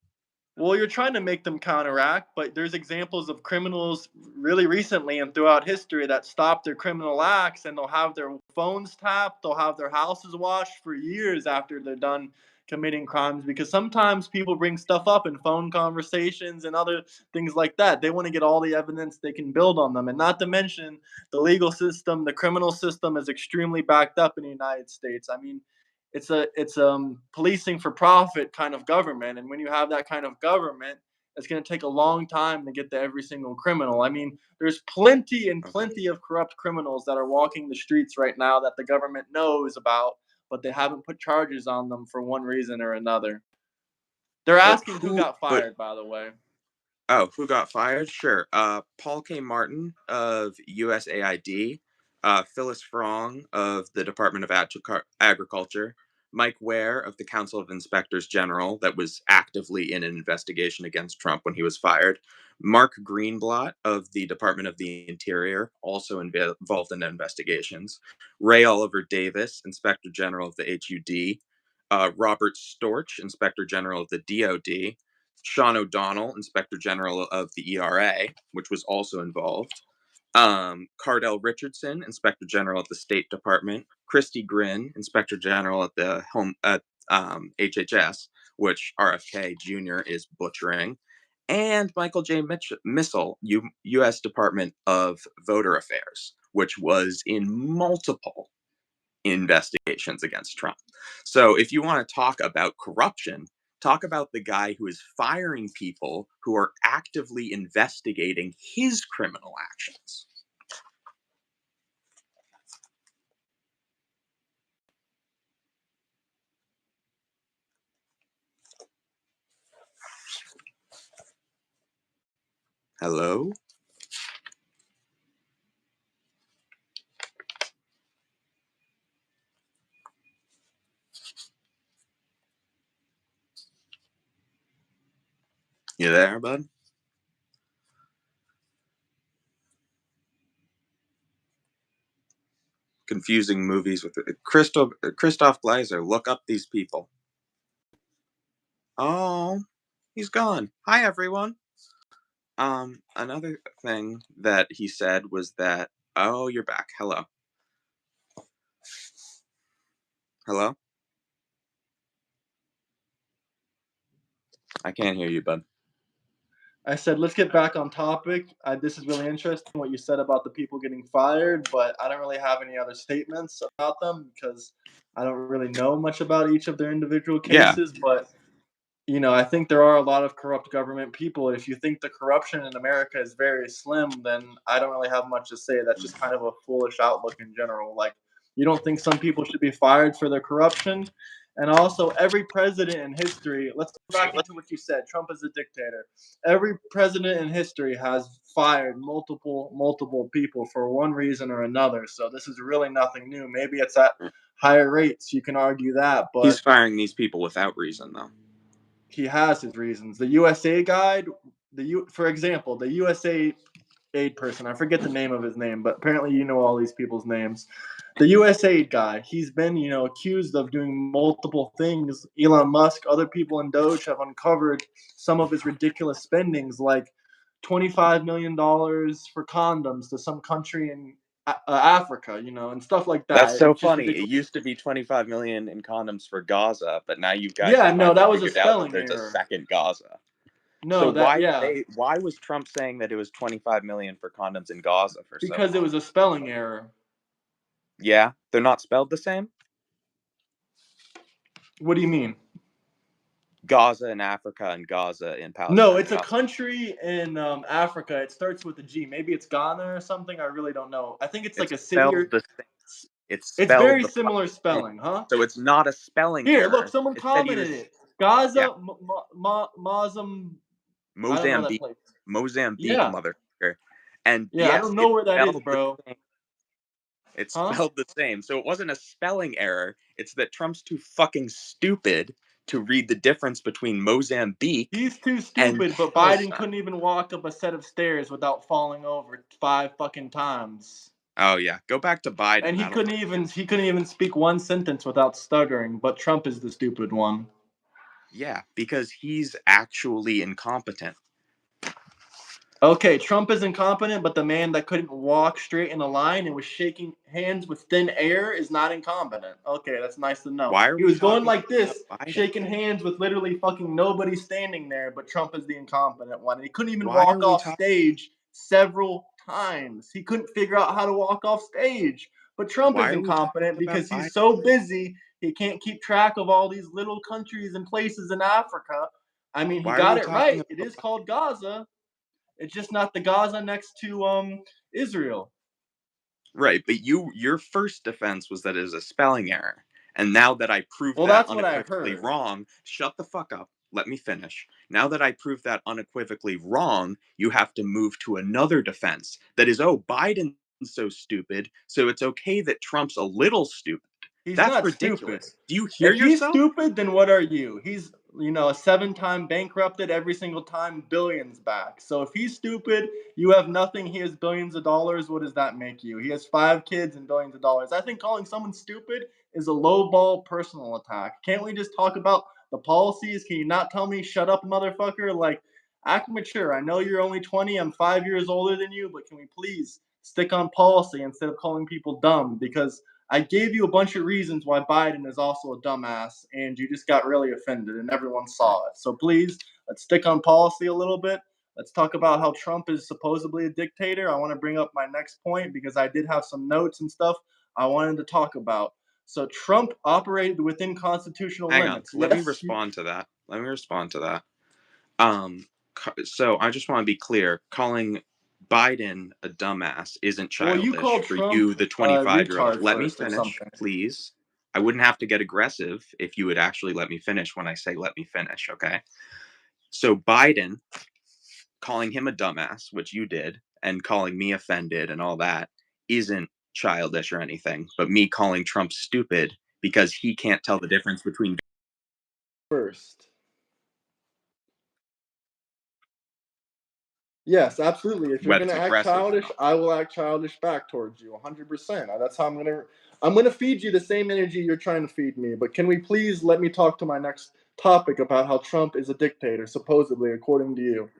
Well, you're trying to make them counteract, but there's examples of criminals really recently and throughout history that stop their criminal acts and they'll have their phones tapped, they'll have their houses watched for years after they're done committing crimes because sometimes people bring stuff up in phone conversations and other things like that. They want to get all the evidence they can build on them. And not to mention the legal system, the criminal system is extremely backed up in the United States. I mean, it's policing for profit kind of government, and when you have that kind of government, it's going to take a long time to get to every single criminal. I mean, there's plenty and Okay. plenty of corrupt criminals that are walking the streets right now that the government knows about, but they haven't put charges on them for one reason or another. They're But asking who got but fired, by the way. oh, who got fired? Sure. Paul K. Martin of USAID, Phyllis Frong of the Department of Agriculture, Mike Ware of the Council of Inspectors General, that was actively in an investigation against Trump when he was fired, Mark Greenblatt of the Department of the Interior, also involved in investigations, Ray Oliver Davis, Inspector General of the HUD, Robert Storch, Inspector General of the DOD, Sean O'Donnell, Inspector General of the ERA, which was also involved. Cardell Richardson, Inspector General at the State Department. Christy Grin, Inspector General at the Home at HHS, which RFK Jr. is butchering. And Michael J. Missile, U.S. Department of Voter Affairs, which was in multiple investigations against Trump. So if you want to talk about corruption, talk about the guy who is firing people who are actively investigating his criminal actions. Hello? You there, bud? Confusing movies with Christoph Gleiser. Look up these people. Oh, he's gone. Hi, everyone. Another thing that he said was that, oh, you're back. Hello. Hello? I can't hear you, bud. I said, let's get back on topic. This is really interesting what you said about the people getting fired, but I don't really have any other statements about them because I don't really know much about each of their individual Yeah, cases. But I think there are a lot of corrupt government people. If you think the corruption in America is very slim, then I don't really have much to say. That's just kind of a foolish outlook in general. Like, you don't think some people should be fired for their corruption? And also, every president in history, let's go back into what you said. Trump is a dictator. Every president in history has fired multiple people for one reason or another. So this is really nothing new. Maybe it's at higher rates. You can argue that, he's but firing these people without reason, though. he has his reasons. The USA guide, for example, the USA aid person, I forget the name of his name, but apparently you know all these people's names. The USA guy, he's been, accused of doing multiple things. Elon Musk, other people in Doge have uncovered some of his ridiculous spendings, like $25 million for condoms to some country in Africa, and stuff like That's that. so It's just funny. It ridiculous. used to be 25 million in condoms for Gaza, but now you guys Yeah, have no, finally that was a figured out that spelling there's a error. second Gaza. So No, that yeah, why was Trump saying that it was 25 million for condoms in Gaza for so because it long? was a spelling error. Yeah, they're not spelled the same? What do you mean? Gaza in Africa and Gaza in No, Palestine it's are a not. country in Africa. It starts with a G. Maybe it's Ghana or something. I really don't know. I think it's like It's a city or spelled the same. It's it's spelled very the fucking similar same. spelling, huh? So it's not a spelling Here, look, error. someone It said he commented was it. yeah, Gaza, Mazam. I don't know that Mozambique, place. Mozambique, Yeah, motherfucker. And yeah. I yes, don't know it's where that is, spelled the bro. same. It's Huh? spelled the same. So it wasn't a spelling error. It's that Trump's too fucking stupid to read the difference between Mozambique He's too and stupid, but Biden Palestine. couldn't even walk up a set of stairs without falling over 5 fucking times. Oh yeah, go back to Biden. And he That'll couldn't teach you. even he couldn't even speak one sentence without stuttering, but Trump is the stupid one. Yeah, because he's actually incompetent. Okay, Trump is incompetent, but the man that couldn't walk straight in a line and was shaking hands with thin air is not incompetent. Okay, that's nice to know. Why are He we was going talking like about this, Biden? shaking hands with literally fucking nobody standing there, but Trump is the incompetent one. And he couldn't even Why are walk we off talking stage several times. He couldn't figure out how to walk off stage. But Trump why is are we talking incompetent about because Biden? he's so busy, he can't keep track of all these little countries and places in Africa. I mean, he Why are got we it talking right. It about is called Gaza. It's just not the Gaza next to Israel. right, but your first defense was that it is a spelling error. And now that I proved Well, that that's what I unequivocally heard. wrong, shut the fuck up. Let me finish. Now that I proved that unequivocally wrong, you have to move to another defense. That is, oh, Biden's so stupid, so it's okay that Trump's a little stupid. He's That's not stupid. ridiculous. Do you hear If he's yourself? stupid, then what are you? He's a 7-time bankrupted every single time, billions back. So if he's stupid, you have nothing. He has billions of dollars. What does that make you? He has 5 kids and billions of dollars. I think calling someone stupid is a lowball personal attack. Can't we just talk about the policies? Can you not tell me shut up, motherfucker? Like, act mature. I know you're only 20. I'm 5 years older than you, but can we please stick on policy instead of calling people dumb? Because I gave you a bunch of reasons why Biden is also a dumbass, and you just got really offended, and everyone saw it. So please, let's stick on policy a little bit. Let's talk about how Trump is supposedly a dictator. I want to bring up my next point because I did have some notes and stuff I wanted to talk about. So Trump operated within constitutional Hang on. limits. Let me Yes, respond to that. Let me respond to that. So I just want to be clear. Calling Biden a dumbass isn't well, you childish called for Trump you, the a 25-year-old. retard Let me first or finish, something. please. I wouldn't have to get aggressive if you would actually let me finish when I say let me finish, okay? So Biden calling him a dumbass, which you did, and calling me offended and all that isn't childish or anything, but me calling Trump stupid because he can't tell the difference between First. Yes, absolutely. If you're what's gonna act aggressive or childish, not. I will act childish back towards you, 100%. That's how I'm gonna feed you the same energy you're trying to feed me. But can we please let me talk to my next topic about how Trump is a dictator, supposedly, according to you?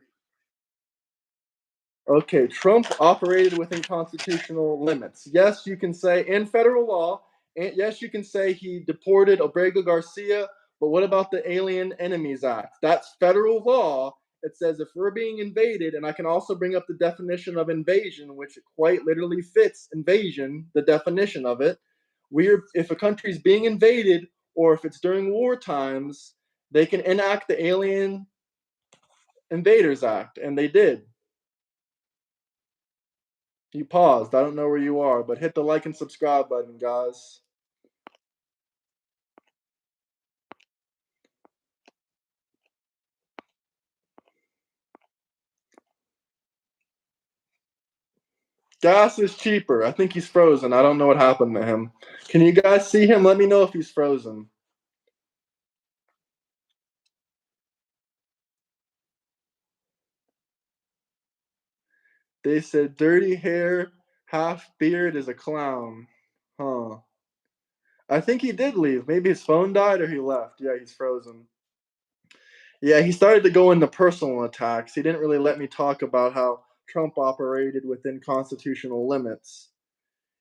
Okay, Trump operated within constitutional limits. Yes, you can say in federal law, and yes, you can say he deported Obregón Garcia, but what about the Alien Enemies Act? That's federal law, It says if we're being invaded, and I can also bring up the definition of invasion, which quite literally fits invasion, the definition of it. If a country's being invaded or if it's during war times, they can enact the Alien Invaders Act, and they did. You paused. I don't know where you are, but hit the like and subscribe button, guys. Gas is cheaper. I think he's frozen. I don't know what happened to him. Can you guys see him? Let me know if he's frozen. They said dirty hair, half beard is a clown. Huh. I think he did leave. Maybe his phone died or he left. Yeah, he's frozen. Yeah, he started to go into personal attacks. He didn't really let me talk about how Trump operated within constitutional limits.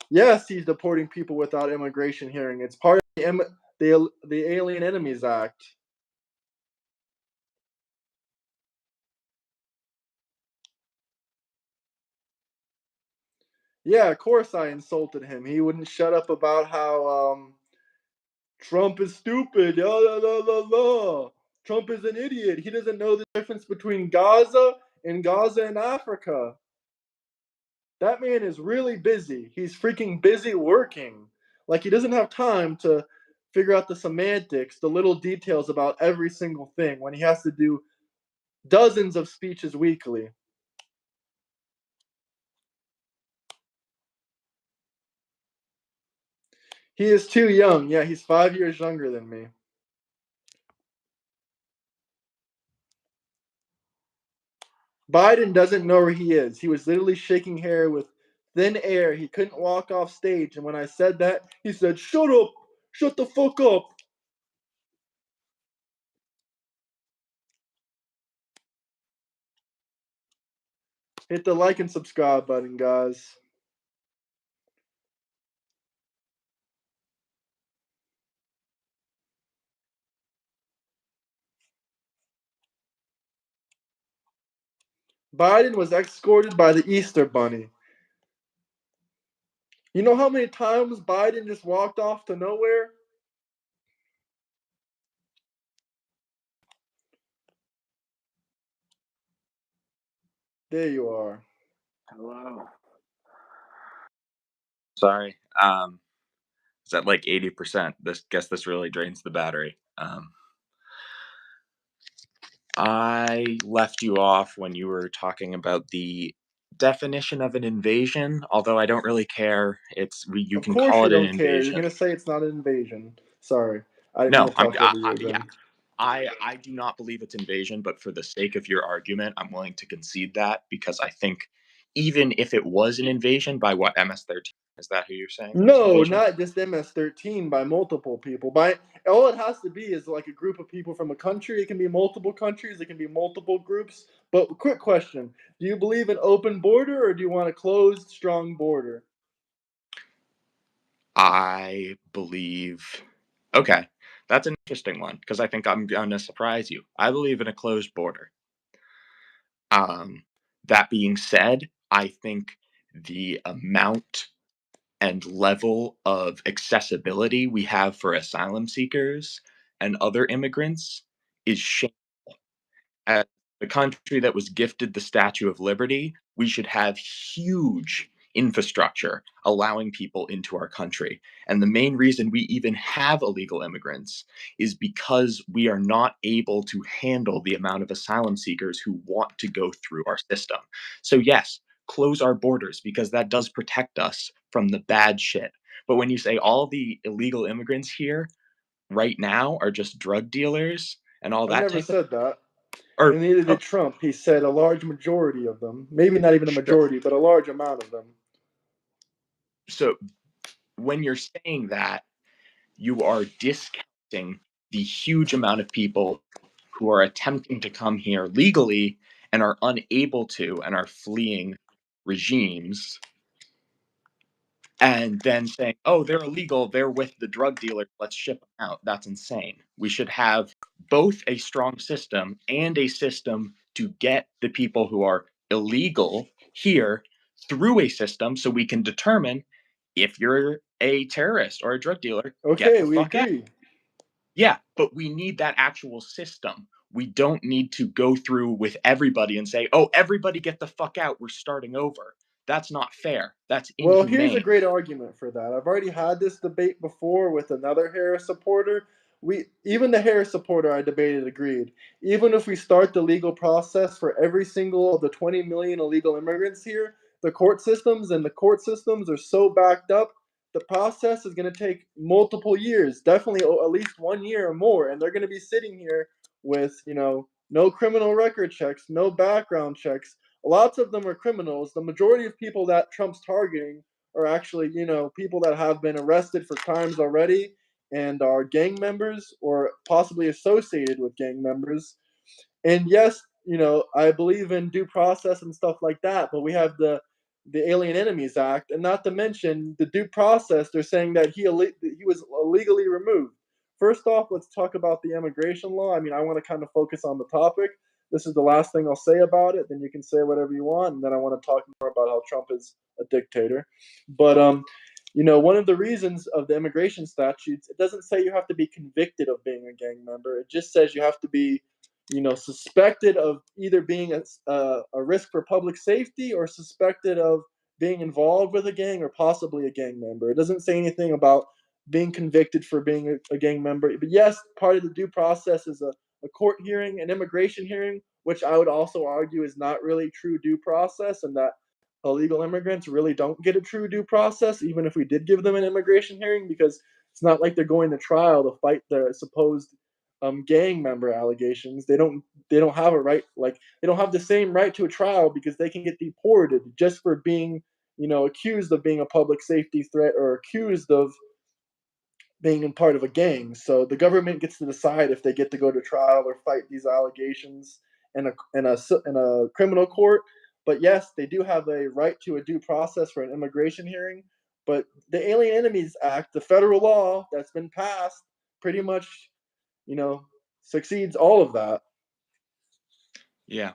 Yes, he's deporting people without immigration hearing. It's part of the Alien Enemies Act. Yeah, of course I insulted him. He wouldn't shut up about how Trump is stupid. La, la, la, la, la. Trump is an idiot. He doesn't know the difference between Gaza and Africa. That man is really busy. He's freaking busy working. Like he doesn't have time to figure out the semantics, the little details about every single thing when he has to do dozens of speeches weekly. He is too young. Yeah, he's 5 years younger than me. Biden doesn't know where he is. He was literally shaking hair with thin air. He couldn't walk off stage. And when I said that, he said, "Shut up! Shut the fuck up!" Hit the like and subscribe button, guys. Biden was escorted by the Easter Bunny. You know how many times Biden just walked off to nowhere? There you are. Hello. Sorry. It's at like 80%. This really drains the battery. I left you off when you were talking about the definition of an invasion, although I don't really care. You Of can course call you it an don't care. You're invasion. gonna say it's not an invasion. Sorry, I didn't No, mean to talk over you yeah. again. I do not believe it's invasion, but for the sake of your argument, I'm willing to concede that because I think even if it was an invasion by what MS-13, is that who you're saying was an No, invasion? not just MS-13 by multiple people. By all it has to be is like a group of people from a country. It can be multiple countries. It can be multiple groups. But quick question: do you believe in open border or do you want a closed, strong border? I believe. Okay, that's an interesting one because I think I'm gonna surprise you. I believe in a closed border. Um, that being said, I think the amount and level of accessibility we have for asylum seekers and other immigrants is shameful. As the country that was gifted the Statue of Liberty, we should have huge infrastructure allowing people into our country. And the main reason we even have illegal immigrants is because we are not able to handle the amount of asylum seekers who want to go through our system. So, yes, close our borders because that does protect us from the bad shit. But when you say all the illegal immigrants here right now are just drug dealers and all I that never type of, said that. or And neither did okay, Trump. He said a large majority of them. Maybe not even a sure. majority, but a large amount of them. So when you're saying that, you are discounting the huge amount of people who are attempting to come here legally and are unable to and are fleeing regimes and then saying, oh, they're illegal, they're with the drug dealer, let's ship them out. That's insane. We should have both a strong system and a system to get the people who are illegal here through a system so we can determine if you're a terrorist or a drug dealer, get Okay, the we fuck out. agree. Yeah, but we need that actual system. We don't need to go through with everybody and say, oh, everybody get the fuck out. We're starting over. That's not fair. That's Well, here's a inhumane. great argument for that. I've already had this debate before with another Harris supporter. Even the Harris supporter I debated agreed. Even if we start the legal process for every single of the 20 million illegal immigrants here, the court systems are so backed up. The process is going to take multiple years, definitely at least 1 year or more, and they're going to be sitting here with no criminal record checks, no background checks. Lots of them are criminals. The majority of people that Trump's targeting are actually, people that have been arrested for crimes already and are gang members or possibly associated with gang members. And yes, I believe in due process and stuff like that, but we have the Alien Enemies Act, and not to mention the due process. They're saying that he was illegally removed. First off, let's talk about the immigration law. I mean, I want to kind of focus on the topic. This is the last thing I'll say about it. Then you can say whatever you want, and then I want to talk more about how Trump is a dictator. But one of the reasons of the immigration statutes, it doesn't say you have to be convicted of being a gang member. It just says you have to be suspected of either being a risk for public safety or suspected of being involved with a gang or possibly a gang member. It doesn't say anything about being convicted for being a gang member. But yes, part of the due process is a court hearing, an immigration hearing, which I would also argue is not really true due process, and that illegal immigrants really don't get a true due process, even if we did give them an immigration hearing, because it's not like they're going to trial to fight the supposed gang member allegations. They don't have a right, like they don't have the same right to a trial because they can get deported just for being accused of being a public safety threat or accused of being in part of a gang. So the government gets to decide if they get to go to trial or fight these allegations in a criminal court. But yes, they do have a right to a due process for an immigration hearing. But the Alien Enemies Act, the federal law that's been passed, pretty much succeeds all of that. Yeah.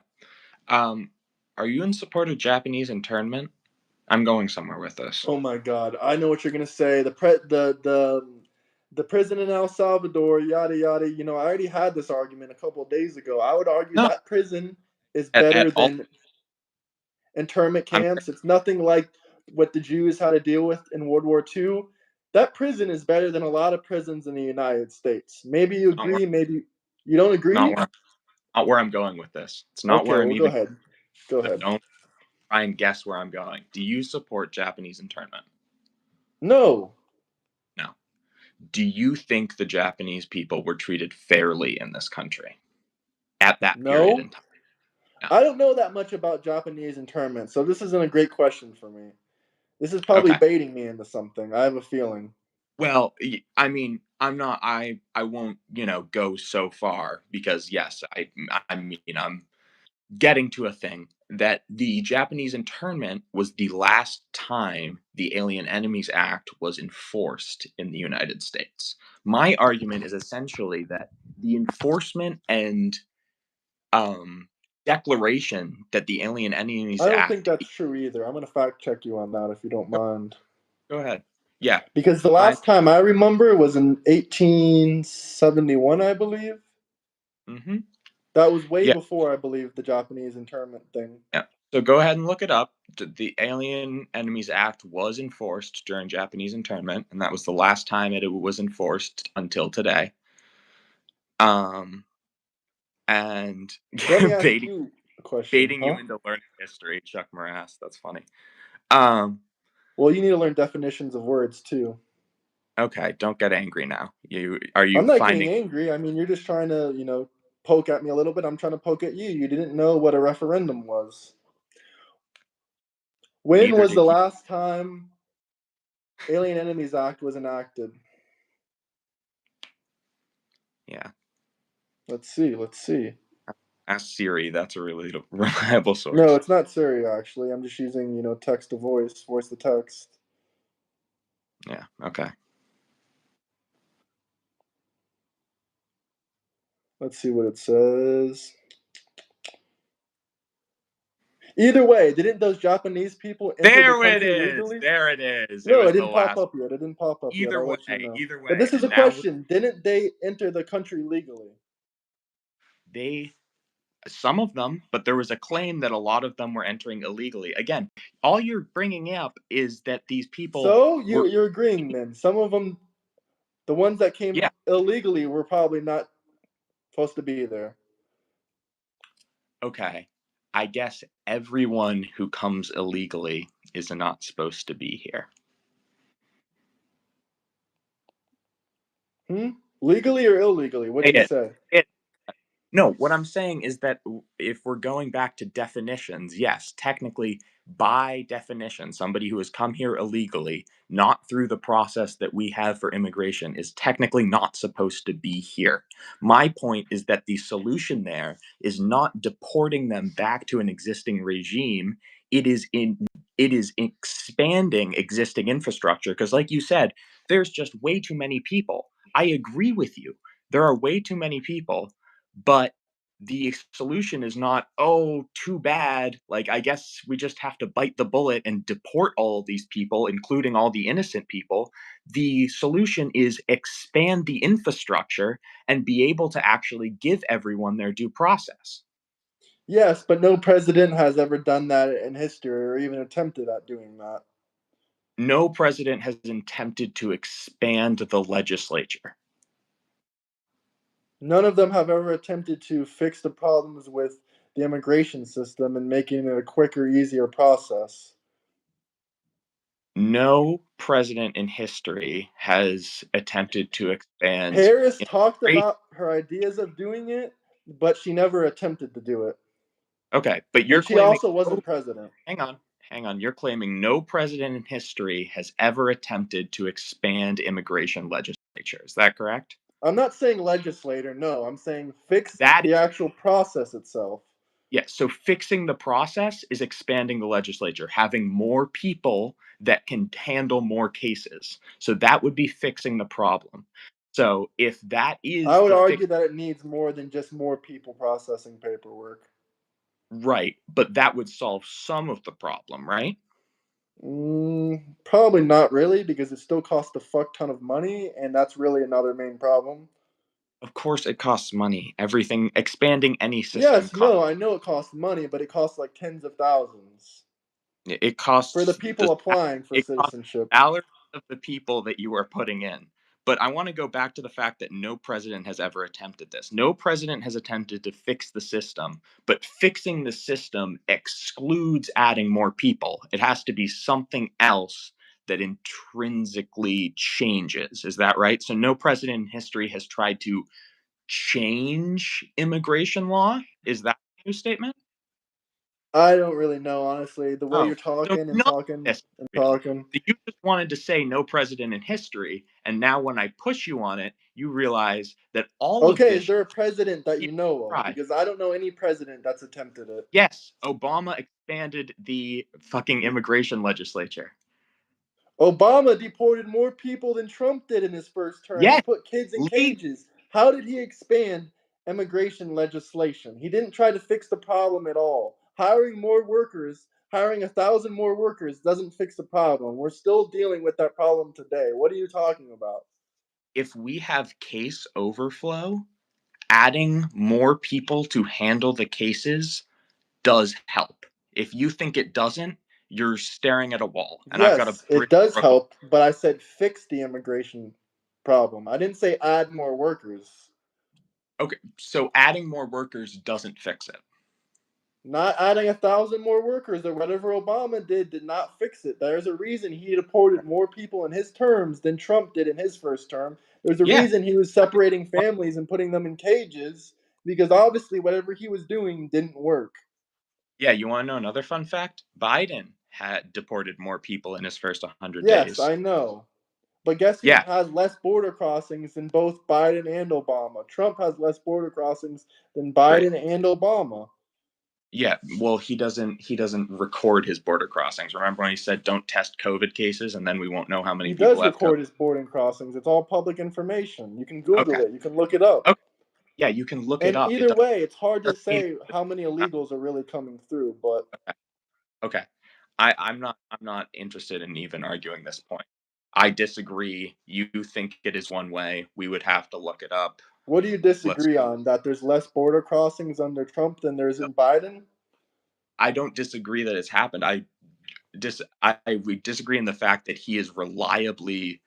Are you in support of Japanese internment? I'm going somewhere with this. Oh my God, I know what you're gonna say. The prison in El Salvador, yada yada. I already had this argument a couple of days ago. I would argue No, that prison is at better all. than internment I'm camps. It's nothing like what the Jews had to deal with in World War II. That prison is better than a lot of prisons in the United States. Maybe you not where, agree, maybe you don't not agree. where, not where I'm going with this. It's not Okay, where I'm well, go even. ahead. Go So ahead. don't try and guess where I'm going. Do you support Japanese internment? No, No. Do you think the Japanese people were treated fairly in this country at that period no. in time? No. I don't know that much about Japanese internment, so this isn't a great question for me. This is probably Okay. baiting me into something. I have a feeling. Well, I mean, I'm not. I won't. Go so far because yes, I mean, I'm getting to a thing that the Japanese internment was the last time the Alien Enemies Act was enforced in the United States. My argument is essentially that the enforcement and um, declaration that the Alien Enemies I don't think Act. that's true either. I'm going to fact check you on that if you don't Go, mind. go ahead. Yeah. Because the I. last time I remember was in 1871, I believe. Mm-hmm. That was way Yeah. before, I believe, the Japanese internment thing. Yeah. So go ahead and look it up. The Alien Enemies Act was enforced during Japanese internment, and that was the last time it was enforced until today. And So let me ask baiting you a question, baiting you huh? into learning history, Chuck Morass. That's funny. Um, Well, you need to learn definitions of words too. okay, don't get angry now. Are I'm you not getting finding angry. I mean, you're just trying to, poke at me a little bit. I'm trying to poke at you. You didn't know what a referendum was. When neither was the did you? last time Alien Enemies Act was enacted? Yeah. Let's see. Let's see. Ask Siri. That's a really reliable No, source. it's not Siri, actually. I'm just using, text to voice, voice to text. Yeah. Okay. Let's see what it says. Either way, didn't those Japanese people enter the There it country is. legally? There it is. It No, it was the didn't pop last. up yet. It didn't pop up yet. Either I'll way, let you know. either But way. this is And a now question. Didn't they enter the country legally? they, some of them, but there was a claim that a lot of them were entering illegally. Again, all you're bringing up is that these people So were, you're agreeing then. Some of them, the ones that came yeah, illegally, were probably not supposed to be there. okay. I guess everyone who comes illegally is not supposed to be here. Legally or illegally? Say What'd you it. say? It. No, what I'm saying is that if we're going back to definitions, yes, technically, by definition, somebody who has come here illegally, not through the process that we have for immigration, is technically not supposed to be here. My point is that the solution there is not deporting them back to an existing regime. It is expanding existing infrastructure because, like you said, there's just way too many people. I agree with you. There are way too many people, but the solution is not, oh, too bad. Like, I guess we just have to bite the bullet and deport all of these people, including all the innocent people. The solution is expand the infrastructure and be able to actually give everyone their due process. Yes, but no president has ever done that in history or even attempted at doing that. No president has attempted to expand the legislature. None of them have ever attempted to fix the problems with the immigration system and making it a quicker, easier process. No president in history has attempted to expand Harris talked immigration. about her ideas of doing it, but she never attempted to do it. Okay, but you're And she claiming also no. wasn't president. Hang on. You're claiming no president in history has ever attempted to expand immigration legislature. Is that correct? I'm not saying legislator, no. I'm saying fix That the actual process itself. Yes. So fixing the process is expanding the legislature, having more people that can handle more cases. So that would be fixing the problem. So if that I is would the fix, argue that it needs more than just more people processing paperwork. right, but that would solve some of the problem, right? Probably not really, because it still costs a fuck ton of money, and that's really another main problem. Of course, it costs money. Everything, expanding any system Yes, costs. no, I know it costs money, but it costs like tens of thousands It for the costs people applying for it costs citizenship. salaries of the people that you are putting in. But I want to go back to the fact that no president has ever attempted this. No president has attempted to fix the system, but fixing the system excludes adding more people. It has to be something else that intrinsically changes. Is that right? So no president in history has tried to change immigration law. Is that a new statement? I don't really know, honestly. The way you're Oh, so talking and none of talking this and is real. talking. So you just wanted to say no president in history, and now when I push you on it, you realize that all of Okay, this is there a president that you people know of? try. Because I don't know any president that's attempted it. Yes, Obama expanded the fucking immigration legislature. Obama deported more people than Trump did in his first term Yes, and put kids in lead. cages. How did he expand immigration legislation? He didn't try to fix the problem at all. Hiring more workers, hiring 1,000 more workers doesn't fix the problem. We're still dealing with that problem today. What are you talking about? If we have case overflow, adding more people to handle the cases does help. If you think it doesn't, you're staring at a wall. And I've got a Yes, it bridge does Brooklyn. help, but I said fix the immigration problem. I didn't say add more workers. Okay, so adding more workers doesn't fix it. Not adding 1,000 more workers or whatever Obama did not fix it. There's a reason he deported more people in his terms than Trump did in his first term. There's a Yeah. reason he was separating families and putting them in cages, because obviously whatever he was doing didn't work. Yeah, you want to know another fun fact? Biden had deported more people in his first 100 Yes, days. I know. But guess who Yeah, has less border crossings than both Biden and Obama? Trump has less border crossings than right. Biden and Obama. Yeah, well, he doesn't record his border crossings. Remember when he said don't test COVID cases and then we won't know how many He people does have COVID? record his border crossings. It's all public information. You can Google Okay. it. You can look it up. Okay. Yeah, you can look it And up. It either doesn't way, it's hard to mean say how many illegals are really coming through. But Okay. I'm not interested in even arguing this point. I disagree. You think it is one way. We would have to look it up. What do you Let's disagree go. on? That there's less border crossings under Trump than there is in Biden? I don't disagree that it's happened. We disagree in the fact that he is reliably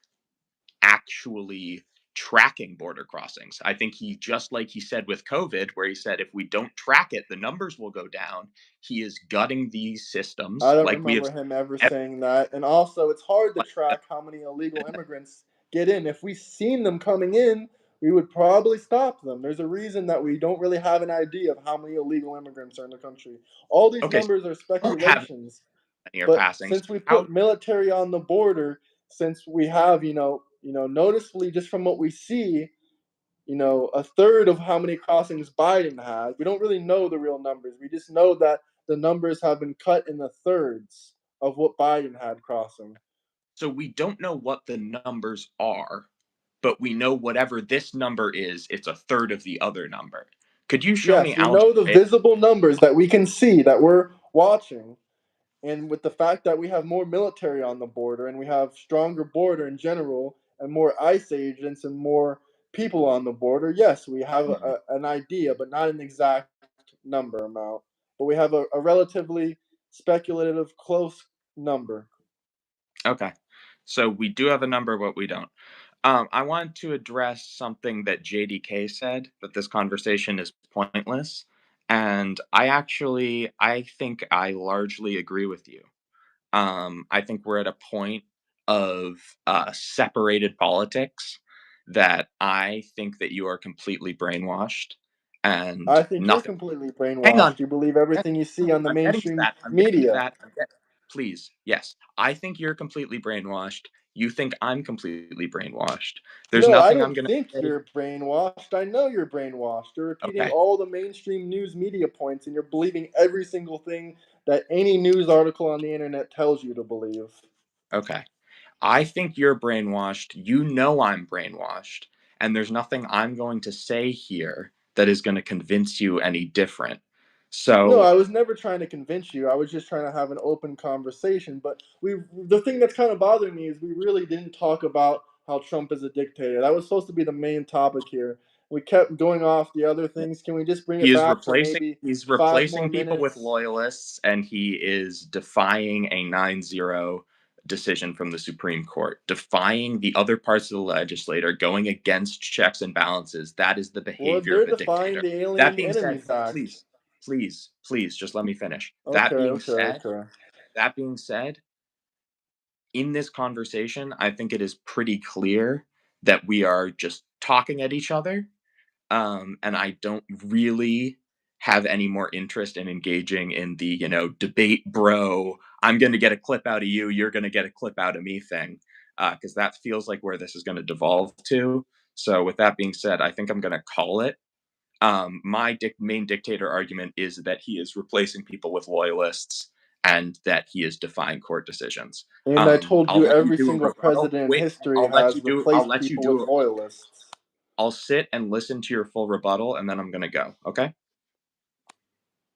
actually tracking border crossings. I think he, just like he said with COVID, where he said if we don't track it, the numbers will go down. He is gutting these I systems don't like we have remember him ever saying that. And also, it's hard to track how many illegal immigrants get in. If we seen them coming in, we would probably stop them. There's a reason that we don't really have an idea of how many illegal immigrants are in the country. All these okay. So numbers are we don't have speculations. any are But passing. So since we how put military on the border, since we have, noticeably just from what we see, a third of how many crossings Biden had. We don't really know the real numbers. We just know that the numbers have been cut in the thirds of what Biden had crossing. so we don't know what the numbers are, but we know whatever this number is, it's a third of the other number. Could you show me Yes, we know the algebraic? visible numbers that we can see that we're watching. And with the fact that we have more military on the border and we have stronger border in general and more ICE agents and more people on the border, yes, we have an idea, but not an exact number amount. But we have a relatively speculative, close number. Okay. So we do have a number, but we don't. I want to address something that JDK said, that this conversation is pointless. And I think I largely agree with you. I think we're at a point of separated politics that I think that you are completely brainwashed and I think you're nothing. completely Hang on. brainwashed. You believe everything you see on the I'm getting to mainstream that. I'm getting to media. that. Please, yes. I think you're completely brainwashed. You think I'm completely brainwashed. There's No, I nothing I'm don't going to think say. you're brainwashed. I know you're brainwashed. You're repeating Okay. all the mainstream news media points and you're believing every single thing that any news article on the internet tells you to believe. Okay. I think you're brainwashed. You know I'm brainwashed. And there's nothing I'm going to say here that is going to convince you any different. No, So, I was never trying to convince you. I was just trying to have an open conversation. But the thing that's kind of bothering me is we really didn't talk about how Trump is a dictator. That was supposed to be the main topic here. We kept going off the other things. Can we just bring he it is back for replacing maybe he's 5 more replacing people with minutes? loyalists, and he is defying a 9-0 decision from the Supreme Court, defying the other parts of the legislature, going against checks and balances. That is the Well, behavior they're of a defying dictator. the That Alien being said, Enemies Act. please just let me finish. Okay, okay, okay. That being said, in this conversation, I think it is pretty clear that we are just talking at each other, and I don't really have any more interest in engaging in the debate, bro. I'm going to get a clip out of you. You're going to get a clip out of me thing, because that feels like where this is going to devolve to. So, with that being said, I think I'm going to call it. My main dictator argument is that he is replacing people with loyalists and that he is defying court decisions. And I told I'll you let you every do a single rebuttal. president in Wait, history has I'll replaced let you people with do. loyalists. I'll sit and listen to your full rebuttal, and then I'm gonna go. Okay.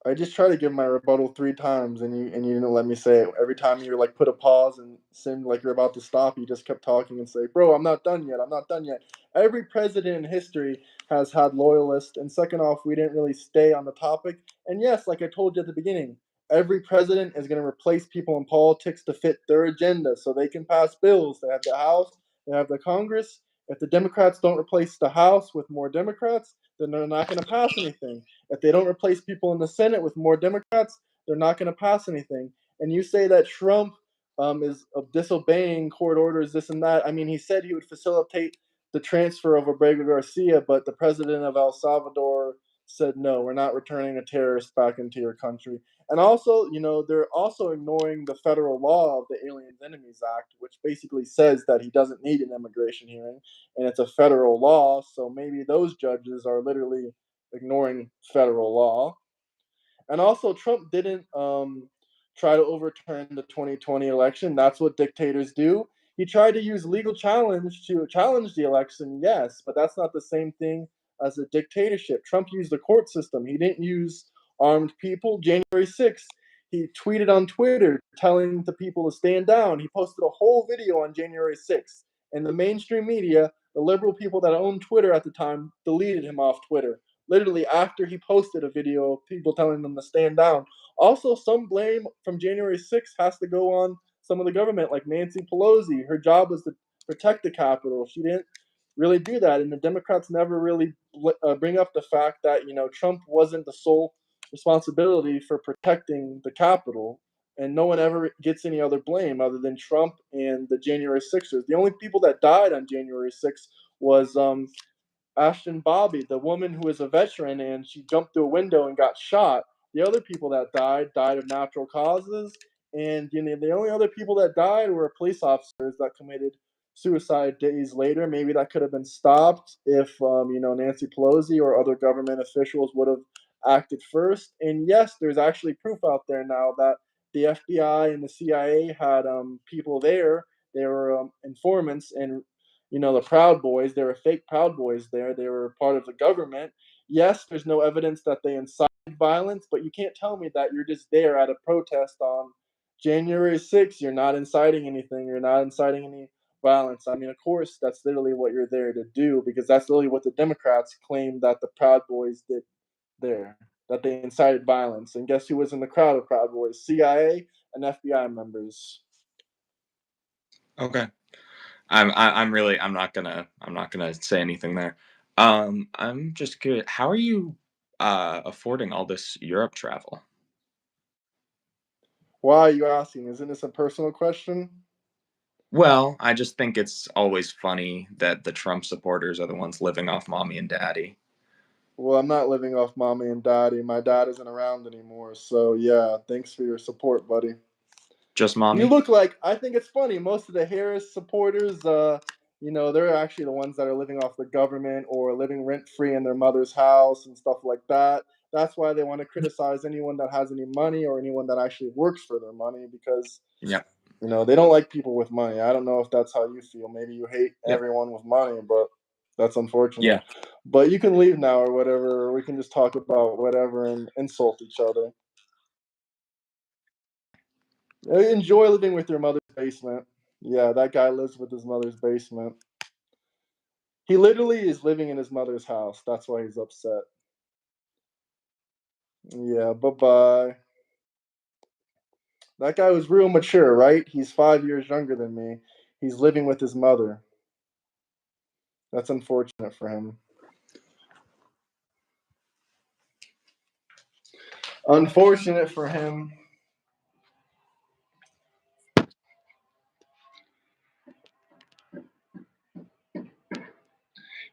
I just tried to give my rebuttal 3 times, and you didn't let me say it. Every time you like put a pause and seemed like you're about to stop, you just kept talking and say, "Bro, I'm not done yet. I'm not done yet." Every president in history has had loyalists, and second off, we didn't really stay on the topic. And yes, like I told you at the beginning, every president is going to replace people in politics to fit their agenda, so they can pass bills. They have the House, they have the Congress. If the Democrats don't replace the House with more Democrats, then they're not going to pass anything. If they don't replace people in the Senate with more Democrats, they're not going to pass anything. And you say that Trump is disobeying court orders, this and that. I mean, he said he would facilitate the transfer of Abrego Garcia, but the president of El Salvador said, no, we're not returning a terrorist back into your country. And also, they're also ignoring the federal law of the Aliens Enemies Act, which basically says that he doesn't need an immigration hearing, and it's a federal law. So maybe those judges are literally ignoring federal law. And also, Trump didn't try to overturn the 2020 election. That's what dictators do. He tried to use legal challenge to challenge the election, yes, but that's not the same thing as a dictatorship. Trump used the court system. He didn't use armed people. January 6th, He tweeted on Twitter telling the people to stand down. He posted a whole video on January 6th. And the mainstream media, the liberal people that owned Twitter at the time, deleted him off Twitter. Literally after he posted a video of people telling them to stand down. Also, some blame from January 6th has to go on some of the government, like Nancy Pelosi. Her job was to protect the Capitol. She didn't really do that, and the Democrats never really bring up the fact that Trump wasn't the sole responsibility for protecting the Capitol, and no one ever gets any other blame other than Trump and the January 6ers. The only people that died on January 6th was Ashton Bobby, the woman who is a veteran, and she jumped through a window and got shot. The other people that died of natural causes, and the only other people that died were police officers that committed suicide days later. Maybe that could have been stopped if Nancy Pelosi or other government officials would have acted first. And yes, there's actually proof out there now that the FBI and the CIA had people there. They were informants, and the Proud Boys, they were fake Proud Boys there. They were part of the government. Yes, there's no evidence that they incited violence, but you can't tell me that you're just there at a protest on January 6th. You're not inciting anything. You're not inciting any violence. I mean, of course, that's literally what you're there to do, because that's literally what the Democrats claim that the Proud Boys did there, that they incited violence. And guess who was in the crowd of Proud Boys? CIA and FBI members. Okay. I'm not gonna say anything there. I'm just curious, how are you affording all this Europe travel? Why are you asking? Isn't this a personal question? Well, I just think it's always funny that the Trump supporters are the ones living off mommy and daddy. Well, I'm not living off mommy and daddy. My dad isn't around anymore. So, yeah, thanks for your support, buddy. Just You mommy? look like, I think it's funny, most of the Harris supporters, they're actually the ones that are living off the government or living rent-free in their mother's house and stuff like that. That's why they want to criticize anyone that has any money or anyone that actually works for their money, because Yep. they don't like people with money. I don't know if that's how you feel. Maybe you hate Yep. everyone with money, but that's unfortunate. Yeah. But you can leave now or whatever, or we can just talk about whatever and insult each other. Enjoy living with your mother's basement. Yeah, that guy lives with his mother's basement. He literally is living in his mother's house. That's why he's upset. Yeah, bye-bye. That guy was real mature, right? He's 5 years younger than me. He's living with his mother. That's unfortunate for him. Unfortunate for him.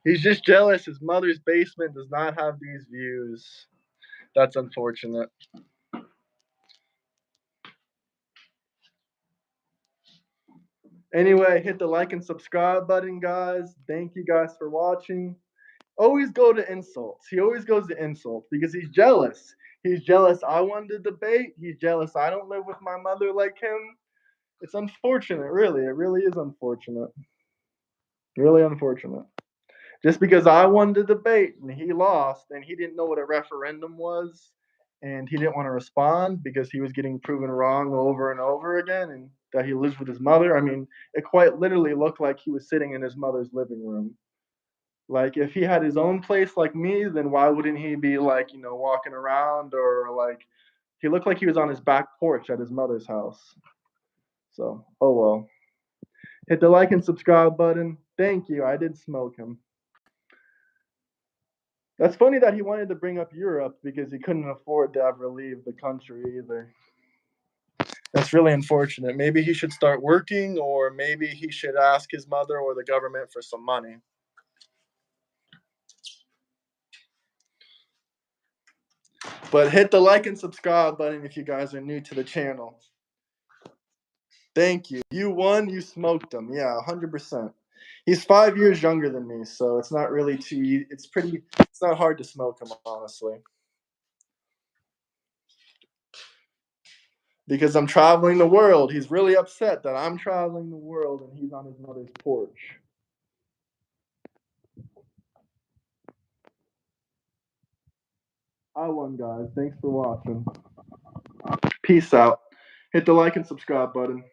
He's just jealous his mother's basement does not have these views. That's unfortunate. Anyway, hit the like and subscribe button, guys. Thank you guys for watching. Always go to insults. He always goes to insults because he's jealous. He's jealous I won the debate. He's jealous I don't live with my mother like him. It's unfortunate, really. It really is unfortunate. Really unfortunate. Just because I won the debate and he lost and he didn't know what a referendum was and he didn't want to respond because he was getting proven wrong over and over again and that he lives with his mother. I mean, it quite literally looked like he was sitting in his mother's living room. Like, if he had his own place like me, then why wouldn't he be like, walking around, or like he looked like he was on his back porch at his mother's house. So, oh well. Hit the like and subscribe button. Thank you. I did smoke him. That's funny that he wanted to bring up Europe because he couldn't afford to ever leave the country either. That's really unfortunate. Maybe he should start working, or maybe he should ask his mother or the government for some money. But hit the like and subscribe button if you guys are new to the channel. Thank you. You won. You smoked him. Yeah, 100%. He's 5 years younger than me, so it's not really too. It's not hard to smoke him, honestly. Because I'm traveling the world. He's really upset that I'm traveling the world and he's on his mother's porch. I won, guys. Thanks for watching. Peace out. Hit the like and subscribe button.